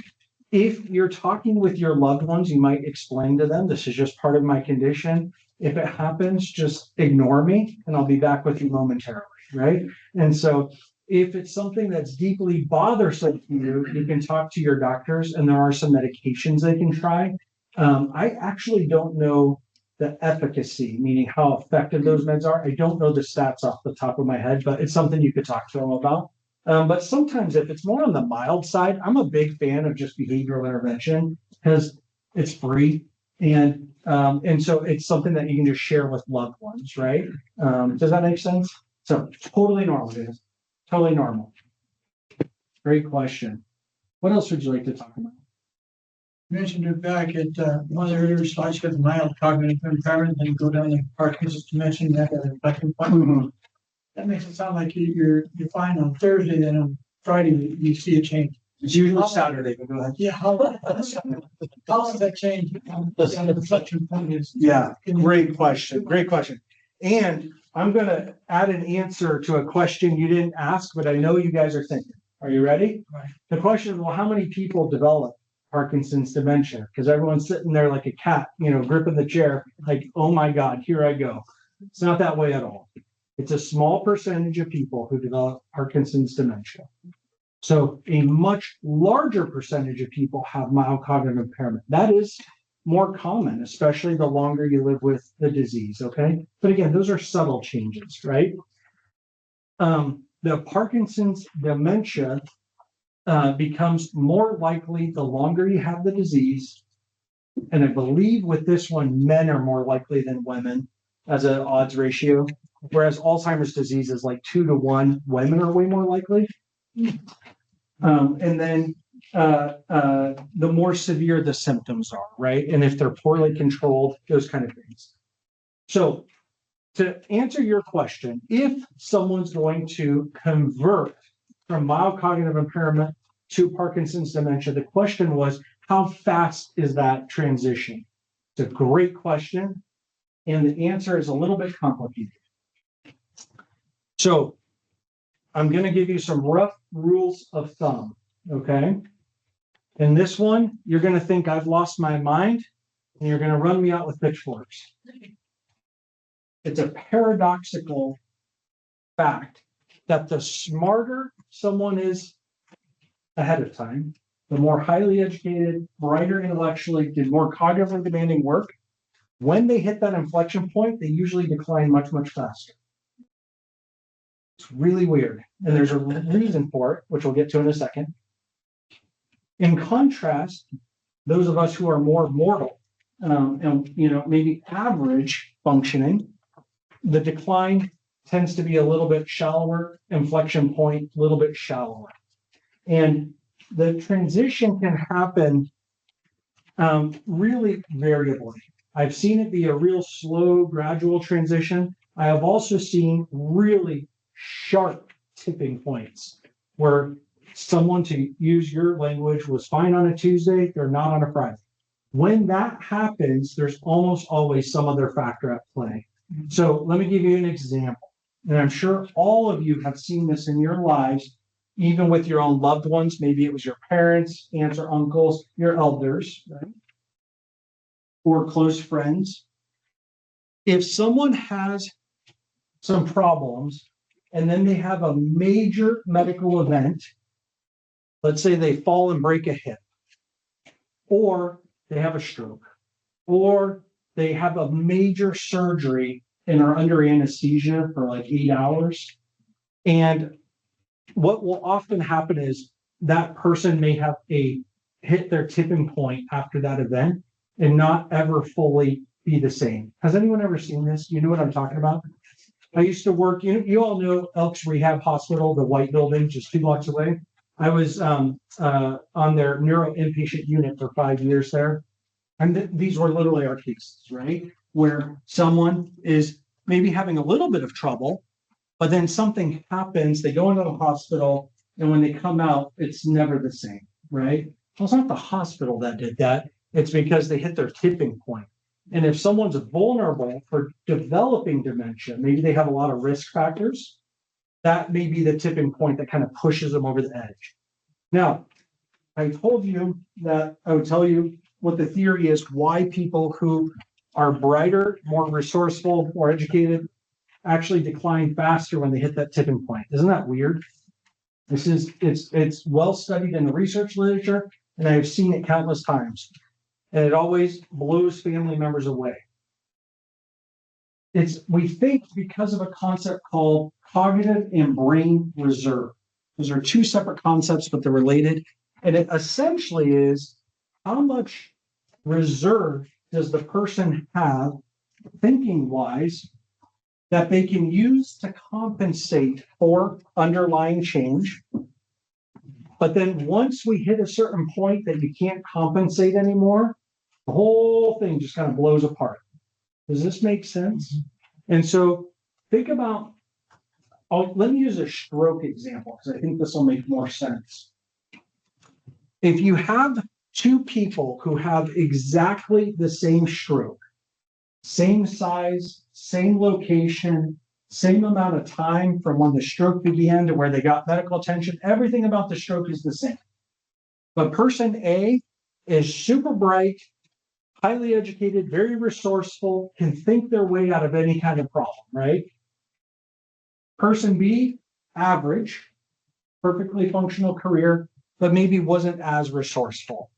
If you're talking with your loved ones, you might explain to them, this is just part of my condition. If it happens, just ignore me and I'll be back with you momentarily, right? And so if it's something that's deeply bothersome to you, you can talk to your doctors, and there are some medications they can try. I actually don't know the efficacy, meaning how effective those meds are. I don't know the stats off the top of my head, but it's something you could talk to them about. But sometimes if it's more on the mild side, I'm a big fan of just behavioral intervention because it's free. And so it's something that you can just share with loved ones, right? Does that make sense? So totally normal, guys. Totally normal. Great question. What else would you like to talk about? You mentioned it back at one of the earlier slides, you got mild cognitive impairment, then you go down to Parkinson's dementia, that inflection point. Mm-hmm. That makes it sound like you're fine on Thursday, then on Friday you see a change. It's usually Saturday, but go ahead. Yeah, how does that change? The inflection point is. Yeah, great question. Great question. And I'm going to add an answer to a question you didn't ask, but I know you guys are thinking. Are you ready? Right. The question is, well, how many people develop Parkinson's dementia? Because everyone's sitting there like a cat, gripping the chair, like, oh my God, here I go. It's not that way at all. It's a small percentage of people who develop Parkinson's dementia. So a much larger percentage of people have mild cognitive impairment. That is more common, especially the longer you live with the disease, okay? But again, those are subtle changes, right? The Parkinson's dementia becomes more likely the longer you have the disease. And I believe with this one, men are more likely than women as an odds ratio, whereas Alzheimer's disease is like 2 to 1. Women are way more likely. And then the more severe the symptoms are, right? And if they're poorly controlled, those kind of things. So to answer your question, if someone's going to convert from mild cognitive impairment to Parkinson's dementia, the question was, how fast is that transition? It's a great question. And the answer is a little bit complicated. So I'm going to give you some rough rules of thumb, okay? And this one, you're going to think I've lost my mind, and you're going to run me out with pitchforks. It's a paradoxical fact that the smarter someone is ahead of time, the more highly educated, brighter intellectually, did more cognitively demanding work, when they hit that inflection point, they usually decline much, much faster. It's really weird. And there's a reason for it, which we'll get to in a second. In contrast, those of us who are more mortal and maybe average functioning, the decline tends to be a little bit shallower, inflection point a little bit shallower. And the transition can happen really variably. I've seen it be a real slow, gradual transition. I have also seen really sharp tipping points where someone, to use your language, was fine on a Tuesday, they're not on a Friday. When that happens, there's almost always some other factor at play. So let me give you an example. And I'm sure all of you have seen this in your lives, even with your own loved ones. Maybe it was your parents, aunts or uncles, your elders, right? Or close friends. If someone has some problems and then they have a major medical event, let's say they fall and break a hip, or they have a stroke, or they have a major surgery and are under anesthesia for like 8 hours. And what will often happen is that person may have hit their tipping point after that event and not ever fully be the same. Has anyone ever seen this? You know what I'm talking about? I used to work, you all know Elks Rehab Hospital, the white building just 2 blocks away. I was on their neuro inpatient unit for 5 years there. And these were literally our cases, right? Where someone is maybe having a little bit of trouble, but then something happens, they go into the hospital, and when they come out, it's never the same, right? Well, it's not the hospital that did that. It's because they hit their tipping point. And if someone's vulnerable for developing dementia, maybe they have a lot of risk factors, that may be the tipping point that kind of pushes them over the edge. Now, I told you that I would tell you what the theory is, why people who are brighter, more resourceful, more educated actually decline faster when they hit that tipping point. Isn't that weird? It's well studied in the research literature, and I've seen it countless times. And it always blows family members away. We think because of a concept called cognitive and brain reserve. Those are 2 separate concepts, but they're related. And it essentially is how much reserve does the person have, thinking wise, that they can use to compensate for underlying change. But then once we hit a certain point that you can't compensate anymore, the whole thing just kind of blows apart. Does this make sense? And so think about, let me use a stroke example, because I think this will make more sense. If you have 2 people who have exactly the same stroke, same size, same location, same amount of time from when the stroke began to where they got medical attention, everything about the stroke is the same. But person A is super bright, highly educated, very resourceful, can think their way out of any kind of problem, right? Person B, average, perfectly functional career, but maybe wasn't as resourceful.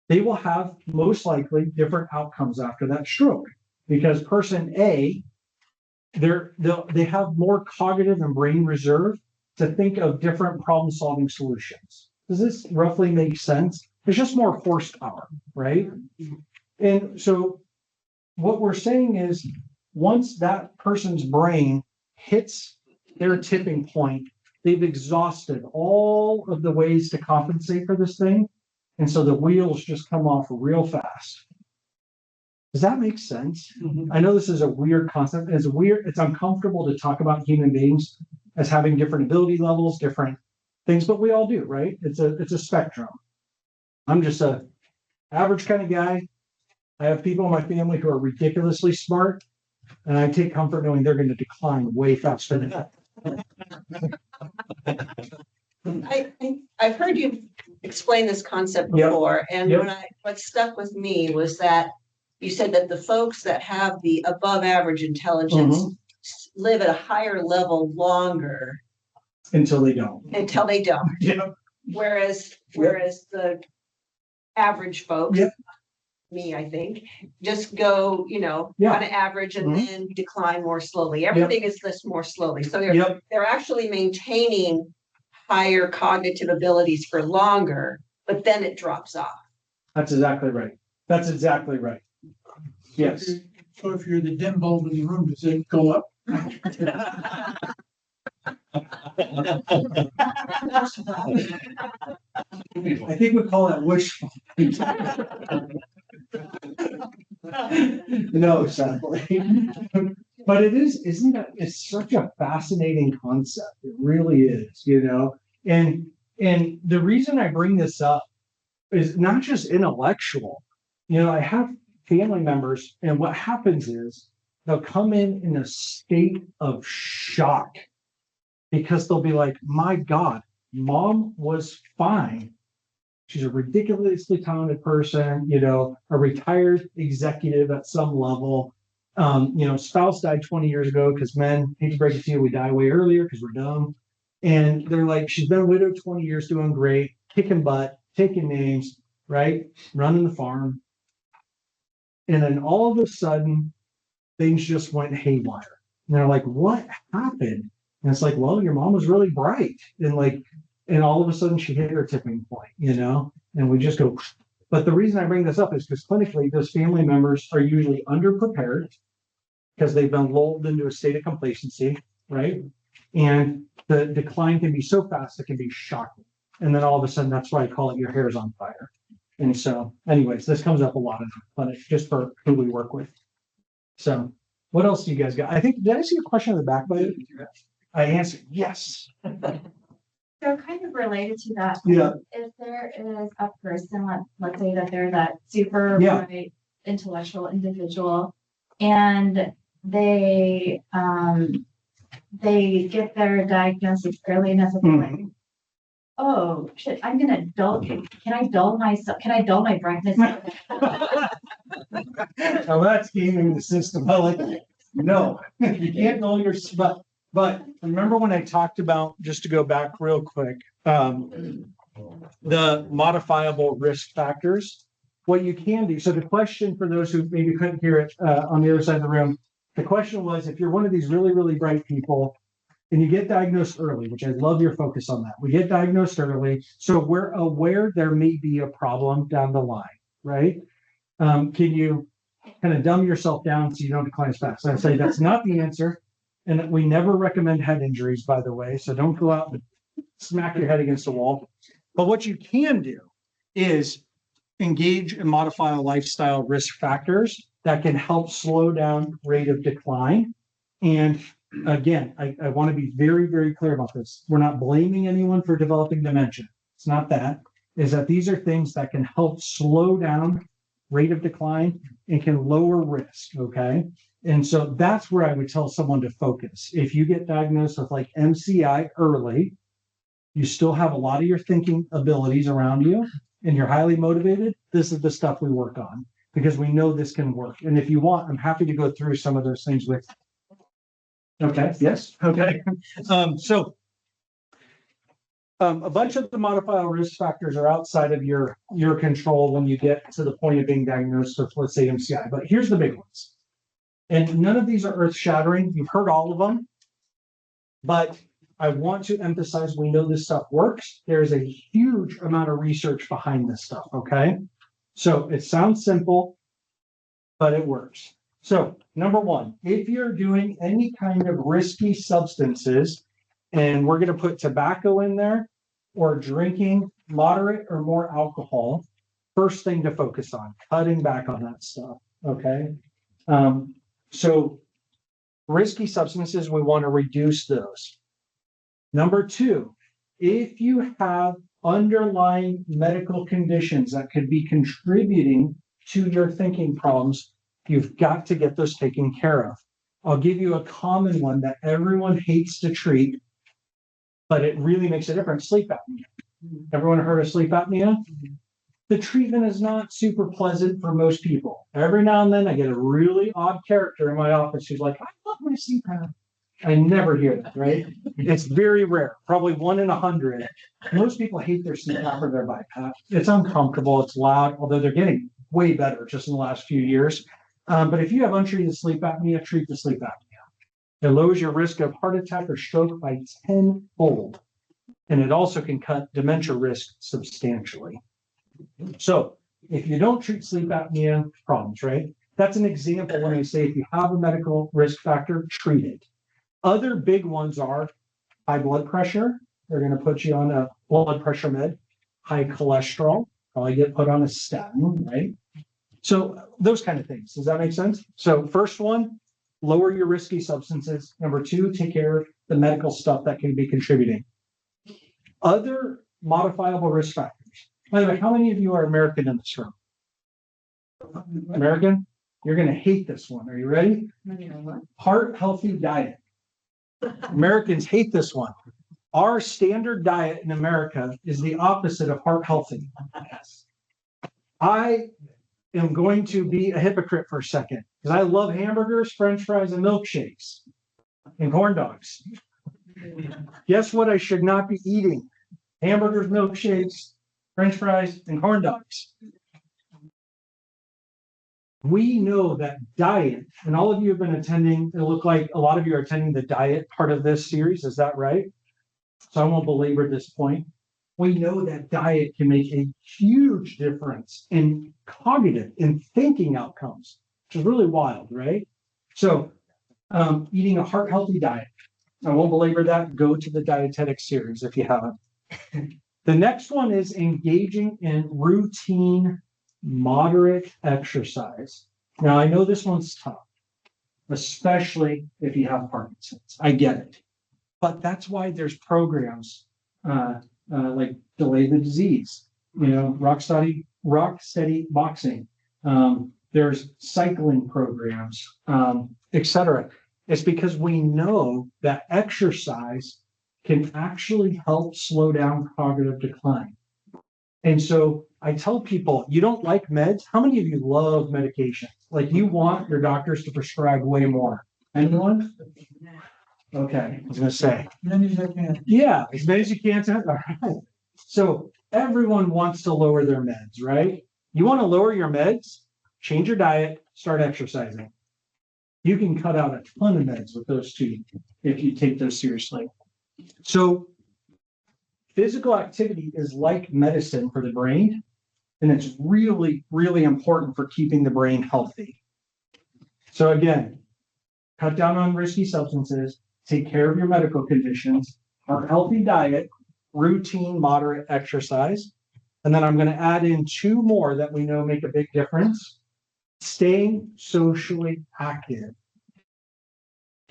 They will have most likely different outcomes after that stroke, because person A, they have more cognitive and brain reserve to think of different problem-solving solutions. Does this roughly make sense? There's just more horsepower, right? And so what we're saying is, once that person's brain hits their tipping point, they've exhausted all of the ways to compensate for this thing. And so the wheels just come off real fast. Does that make sense? Mm-hmm. I know this is a weird concept. It's uncomfortable to talk about human beings as having different ability levels, different things, but we all do, right? It's a spectrum. I'm just a average kind of guy. I have people in my family who are ridiculously smart, and I take comfort knowing they're going to decline way faster than that. I've heard you explain this concept before, and what stuck with me was that you said that the folks that have the above average intelligence live at a higher level longer until they don't. Yeah. Whereas the average folks, me, I think, just go, on an average and then decline more slowly. Everything is this more slowly. So they're actually maintaining higher cognitive abilities for longer, but then it drops off. That's exactly right. Yes. So if you're the dim bulb in the room, does it go up? I think we call that wishful. No, sadly. But it's such a fascinating concept. It really is, And the reason I bring this up is not just intellectual. I have family members, and what happens is they'll come in a state of shock because they'll be like, my God, mom was fine. She's a ridiculously talented person, a retired executive at some level. Spouse died 20 years ago because men, hate to break it to you, we die way earlier because we're dumb. And they're like, she's been widowed 20 years, doing great, kicking butt, taking names, right? Running the farm. And then all of a sudden, things just went haywire. And they're like, what happened? And it's like, well, your mom was really bright. And all of a sudden she hit her tipping point, and we just go. But the reason I bring this up is because clinically, those family members are usually underprepared because they've been lulled into a state of complacency, right? And the decline can be so fast, it can be shocking. And then all of a sudden, that's why I call it your hair's on fire. And so, anyways, this comes up a lot in the clinic, just for who we work with. So, what else do you guys got? I think, did I see a question in the back by it? I answered yes. So kind of related to that. Yeah. If there is a person, let's say that they're that super Yeah. bright intellectual individual, and they get their diagnosis early enough that they're like, oh shit, I'm gonna dull. Can I dull myself? Can I dull my brightness? Now that's gaming the system. I like it. No, you can't dull your spot. But remember when I talked about, just to go back real quick, the modifiable risk factors, what you can do. So the question for those who maybe couldn't hear it on the other side of the room, the question was, if you're one of these really, really bright people and you get diagnosed early, which I love your focus on that. We get diagnosed early. So we're aware there may be a problem down the line, right? Can you kind of dumb yourself down so you don't decline as fast? I say that's not the answer. And we never recommend head injuries, by the way. So don't go out and smack your head against the wall. But what you can do is engage and modify lifestyle risk factors that can help slow down rate of decline. And again, I want to be very, very clear about this. We're not blaming anyone for developing dementia. It's not that. Is that these are things that can help slow down rate of decline and can lower risk, okay? And so that's where I would tell someone to focus. If you get diagnosed with like MCI early, you still have a lot of your thinking abilities around you and you're highly motivated, this is the stuff we work on because we know this can work. And if you want, I'm happy to go through some of those things with you. Okay, yes, okay. A bunch of the modifiable risk factors are outside of your control when you get to the point of being diagnosed with, let's say, MCI. But here's the big ones. And none of these are earth-shattering. You've heard all of them. But I want to emphasize we know this stuff works. There's a huge amount of research behind this stuff, okay? So it sounds simple, but it works. So number one, if you're doing any kind of risky substances, and we're going to put tobacco in there, or drinking moderate or more alcohol, first thing to focus on, cutting back on that stuff, okay? So risky substances, we want to reduce those. Number two, if you have underlying medical conditions that could be contributing to your thinking problems, you've got to get those taken care of. I'll give you a common one that everyone hates to treat, but it really makes a difference: sleep apnea. Everyone heard of sleep apnea? The treatment is not super pleasant for most people. Every now and then I get a really odd character in my office who's like, I love my sleep apnea. I never hear that, right? It's very rare, probably 1 in 100. Most people hate their CPAP or their BiPAP. It's uncomfortable, it's loud, although they're getting way better just in the last few years. But if you have untreated sleep apnea, treat the sleep apnea. It lowers your risk of heart attack or stroke by 10-fold. And it also can cut dementia risk substantially. So if you don't treat sleep apnea problems, right? That's an example when I say if you have a medical risk factor, treat it. Other big ones are high blood pressure. They're going to put you on a blood pressure med. High cholesterol, probably get put on a statin, right? So those kind of things. Does that make sense? So first one, lower your risky substances. Number two, take care of the medical stuff that can be contributing. Other modifiable risk factors. By the way, how many of you are American in this room? American? You're going to hate this one. Are you ready? Heart healthy diet. Americans hate this one. Our standard diet in America is the opposite of heart healthy. I am going to be a hypocrite for a second because I love hamburgers, French fries, and milkshakes and corn dogs. Guess what I should not be eating? Hamburgers, milkshakes, French fries, and corn dogs. We know that diet, and all of you have been attending, it looked like a lot of you are attending the diet part of this series, is that right? So I won't belabor this point. We know that diet can make a huge difference in cognitive and thinking outcomes, which is really wild, right? So eating a heart healthy diet. I won't belabor that. Go to the dietetic series if you haven't. The next one is engaging in routine, moderate exercise. Now, I know this one's tough, especially if you have Parkinson's. I get it. But that's why there's programs like Delay the Disease, rock steady boxing. There's cycling programs, etc. It's because we know that exercise can actually help slow down cognitive decline. And so I tell people, you don't like meds? How many of you love medication? Like you want your doctors to prescribe way more? Anyone? Okay, I was going to say. Many as I can. Yeah, as many as you can. All right. So everyone wants to lower their meds, right? You want to lower your meds? Change your diet, start exercising. You can cut out a ton of meds with those two if you take those seriously. So physical activity is like medicine for the brain, and it's really, really important for keeping the brain healthy. So again, cut down on risky substances, take care of your medical conditions, a healthy diet, routine, moderate exercise. And then I'm going to add in two more that we know make a big difference. Staying socially active.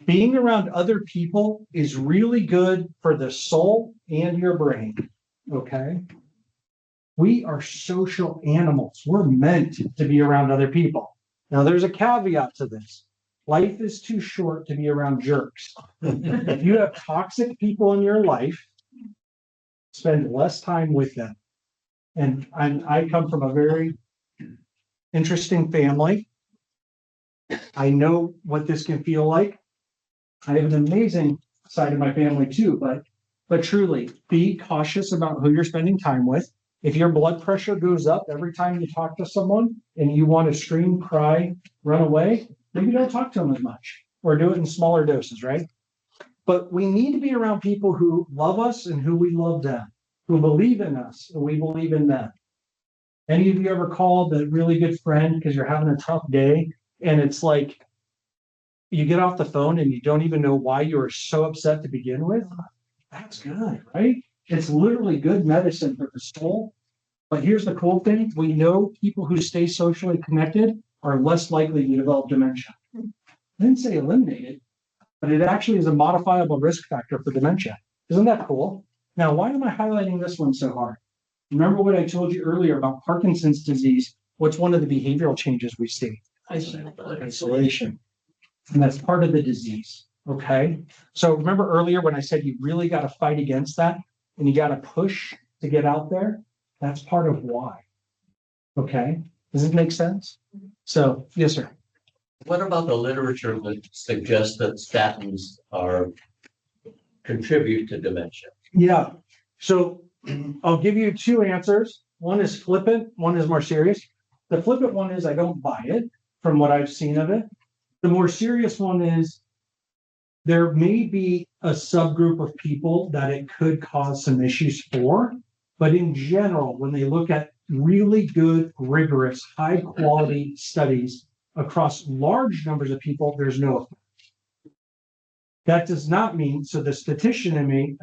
Being around other people is really good for the soul and your brain. Okay? We are social animals. We're meant to be around other people. Now, there's a caveat to this. Life is too short to be around jerks. If you have toxic people in your life, spend less time with them. And I come from a very interesting family. I know what this can feel like. I have an amazing side of my family too, but truly be cautious about who you're spending time with. If your blood pressure goes up every time you talk to someone and you want to scream, cry, run away, maybe don't talk to them as much or do it in smaller doses, right? But we need to be around people who love us and who we love them, who believe in us and we believe in them. Any of you ever called a really good friend because you're having a tough day and it's like you get off the phone and you don't even know why you were so upset to begin with? That's good, right? It's literally good medicine for the soul. But here's the cool thing. We know people who stay socially connected are less likely to develop dementia. I didn't say eliminate it, but it actually is a modifiable risk factor for dementia. Isn't that cool? Now, why am I highlighting this one so hard? Remember what I told you earlier about Parkinson's disease? What's one of the behavioral changes we see? Isolation. And that's part of the disease. Okay. So remember earlier when I said you really got to fight against that and you got to push to get out there? That's part of why. Okay. Does it make sense? So, yes, sir. What about the literature that suggests that statins contribute to dementia? Yeah. So I'll give you two answers. One is flippant, one is more serious. The flippant one is I don't buy it from what I've seen of it. The more serious one is there may be a subgroup of people that it could cause some issues for, but in general, when they look at really good, rigorous, high quality studies across large numbers of people, there's no effect. That does not mean, so the statistician in me,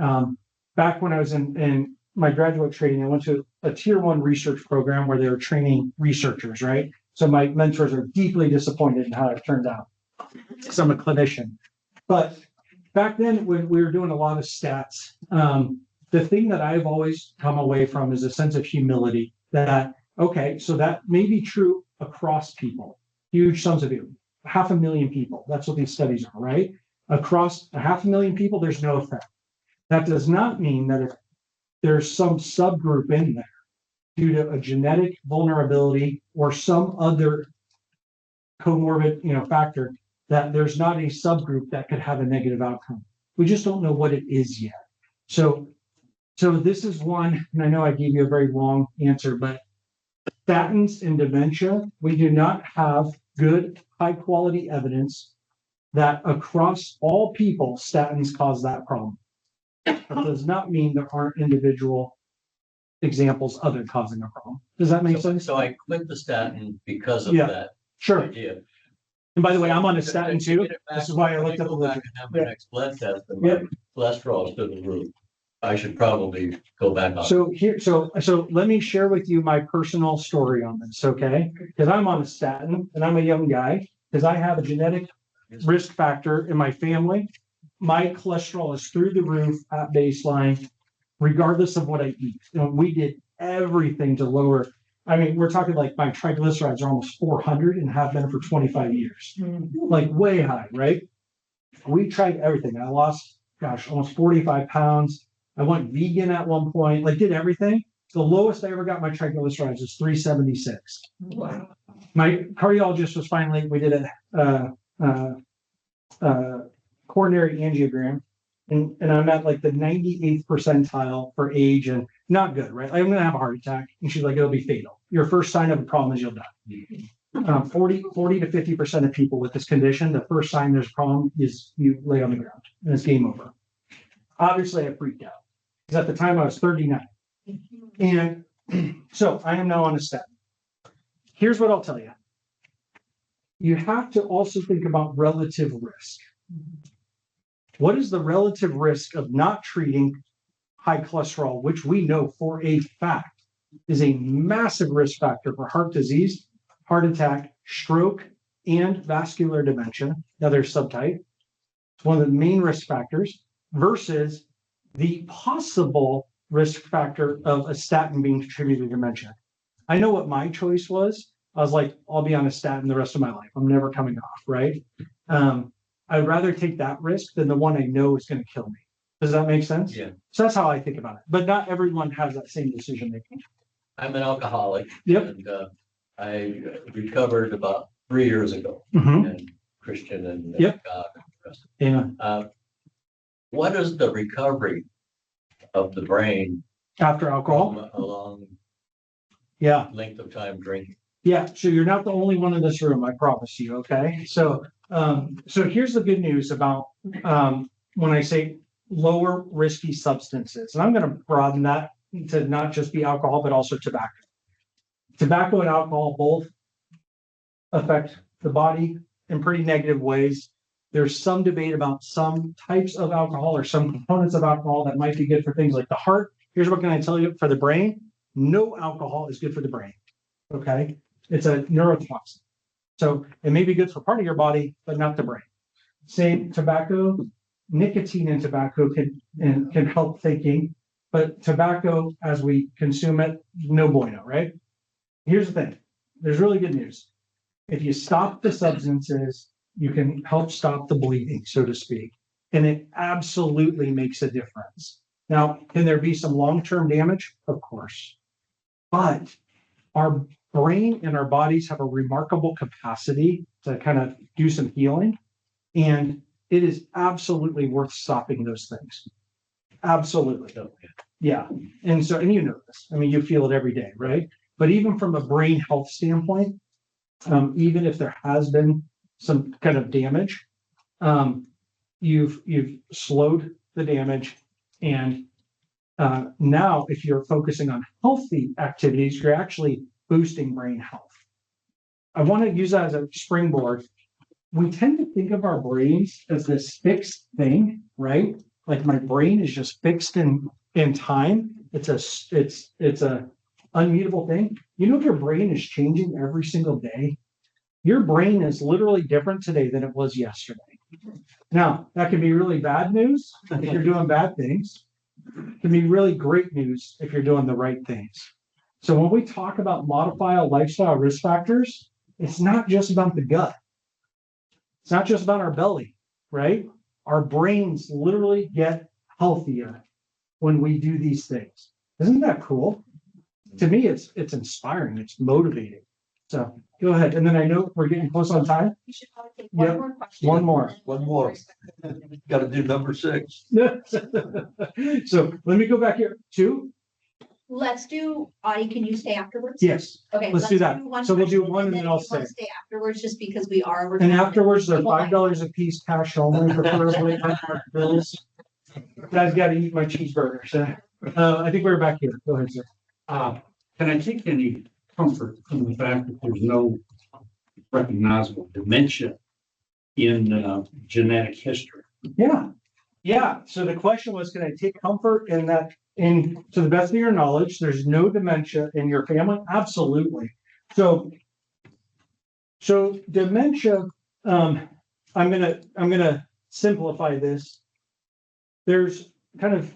back when I was in my graduate training, I went to a tier 1 research program where they were training researchers, right? So my mentors are deeply disappointed in how it turned out because I'm a clinician. But back then when we were doing a lot of stats, the thing that I've always come away from is a sense of humility that, okay, so that may be true across people. huge sums of people, 500,000 people. That's what these studies are, right? Across 500,000 people, there's no effect. That does not mean that if there's some subgroup in there due to a genetic vulnerability or some other comorbid, factor, that there's not a subgroup that could have a negative outcome. We just don't know what it is yet. So this is one, and I know I gave you a very long answer, but statins in dementia, we do not have good, high quality evidence that across all people, statins cause that problem. That does not mean there aren't individual examples of it causing a problem. Does that make sense? So I quit the statin because of Yeah. that Sure. idea. And by the way, I'm on a To statin get too. it back, This is why I when looked up the go back literature. and have my Yeah. next blood test and Yeah. my cholesterol is through the roof. I should probably go back on. So let me share with you my personal story on this, okay? Because I'm on a statin and I'm a young guy, because I have a genetic risk factor in my family. My cholesterol is through the roof at baseline, regardless of what I eat. We did everything to lower. I mean, we're talking like my triglycerides are almost 400 and have been for 25 years, like way high, right? We tried everything. I lost, almost 45 pounds. I went vegan at one point, like did everything. The lowest I ever got my triglycerides was 376. Wow. My cardiologist was finally, we did a coronary angiogram, and I'm at like the 98th percentile for age and not good, right? I'm going to have a heart attack. And she's like, it'll be fatal. Your first sign of a problem is you'll die. 40 to 50% of people with this condition, the first sign there's a problem is you lay on the ground and it's game over. Obviously, I freaked out because at the time I was 39. And so I am now on a statin. Here's what I'll tell you. You have to also think about relative risk. What is the relative risk of not treating high cholesterol, which we know for a fact is a massive risk factor for heart disease, heart attack, stroke, and vascular dementia, another subtype. It's one of the main risk factors versus the possible risk factor of a statin being contributed to dementia. I know what my choice was. I was like, I'll be on a statin the rest of my life. I'm never coming off, right? I'd rather take that risk than the one I know is going to kill me. Does that make sense? Yeah. So that's how I think about it. But not everyone has that same decision making. I'm an alcoholic. Yep. And I recovered about 3 years ago. Mhm. And Christian and Yep. God and the rest. Yeah. What is the recovery of the brain After alcohol. from a long Yeah. length of time drinking? Yeah. So you're not the only one in this room, I promise you. Okay. So here's the good news about when I say lower risky substances, and I'm going to broaden that to not just be alcohol, but also tobacco. Tobacco and alcohol both affect the body in pretty negative ways. There's some debate about some types of alcohol or some components of alcohol that might be good for things like the heart. Here's what can I tell you for the brain. No alcohol is good for the brain. Okay. It's a neurotoxin. So it may be good for part of your body, but not the brain. Same tobacco, nicotine in tobacco can help thinking, but tobacco as we consume it, no bueno, right? Here's the thing. There's really good news. If you stop the substances, you can help stop the bleeding, so to speak. And it absolutely makes a difference. Now, can there be some long-term damage? Of course. But our brain and our bodies have a remarkable capacity to kind of do some healing. And it is absolutely worth stopping those things. Absolutely. Yeah. And you know this. I mean, you feel it every day, right? But even from a brain health standpoint, even if there has been some kind of damage, you've slowed the damage. And now if you're focusing on healthy activities, you're actually boosting brain health. I want to use that as a springboard. We tend to think of our brains as this fixed thing, right? Like my brain is just fixed in time. It's a unmutable thing. You know, if your brain is changing every single day, your brain is literally different today than it was yesterday. Now, that can be really bad news if you're doing bad things. It can be really great news if you're doing the right things. So when we talk about modifiable lifestyle risk factors, it's not just about the gut. It's not just about our belly, right? Our brains literally get healthier when we do these things. Isn't that cool? To me, it's inspiring. It's motivating. So go ahead. And then I know we're getting close on time. We should probably take Yep. one more question. One more. One more. Got to do number 6. So let me go back here. 2. Let's do, Audie, can you stay afterwards? Yes. Okay. Let's do that. one So we'll do question, one and then I'll if you wanna stay. Stay afterwards, just because we are. over And time. afterwards, they're $5 a piece, cash only, preferably not marked bills. Guys got to eat my cheeseburger. So I think we're back here. Go ahead, sir. Can I take any comfort from the fact that there's no recognizable dementia in genetic history? Yeah. Yeah. So the question was, can I take comfort in that, to the best of your knowledge, there's no dementia in your family? Absolutely. So dementia, I'm gonna simplify this. There's kind of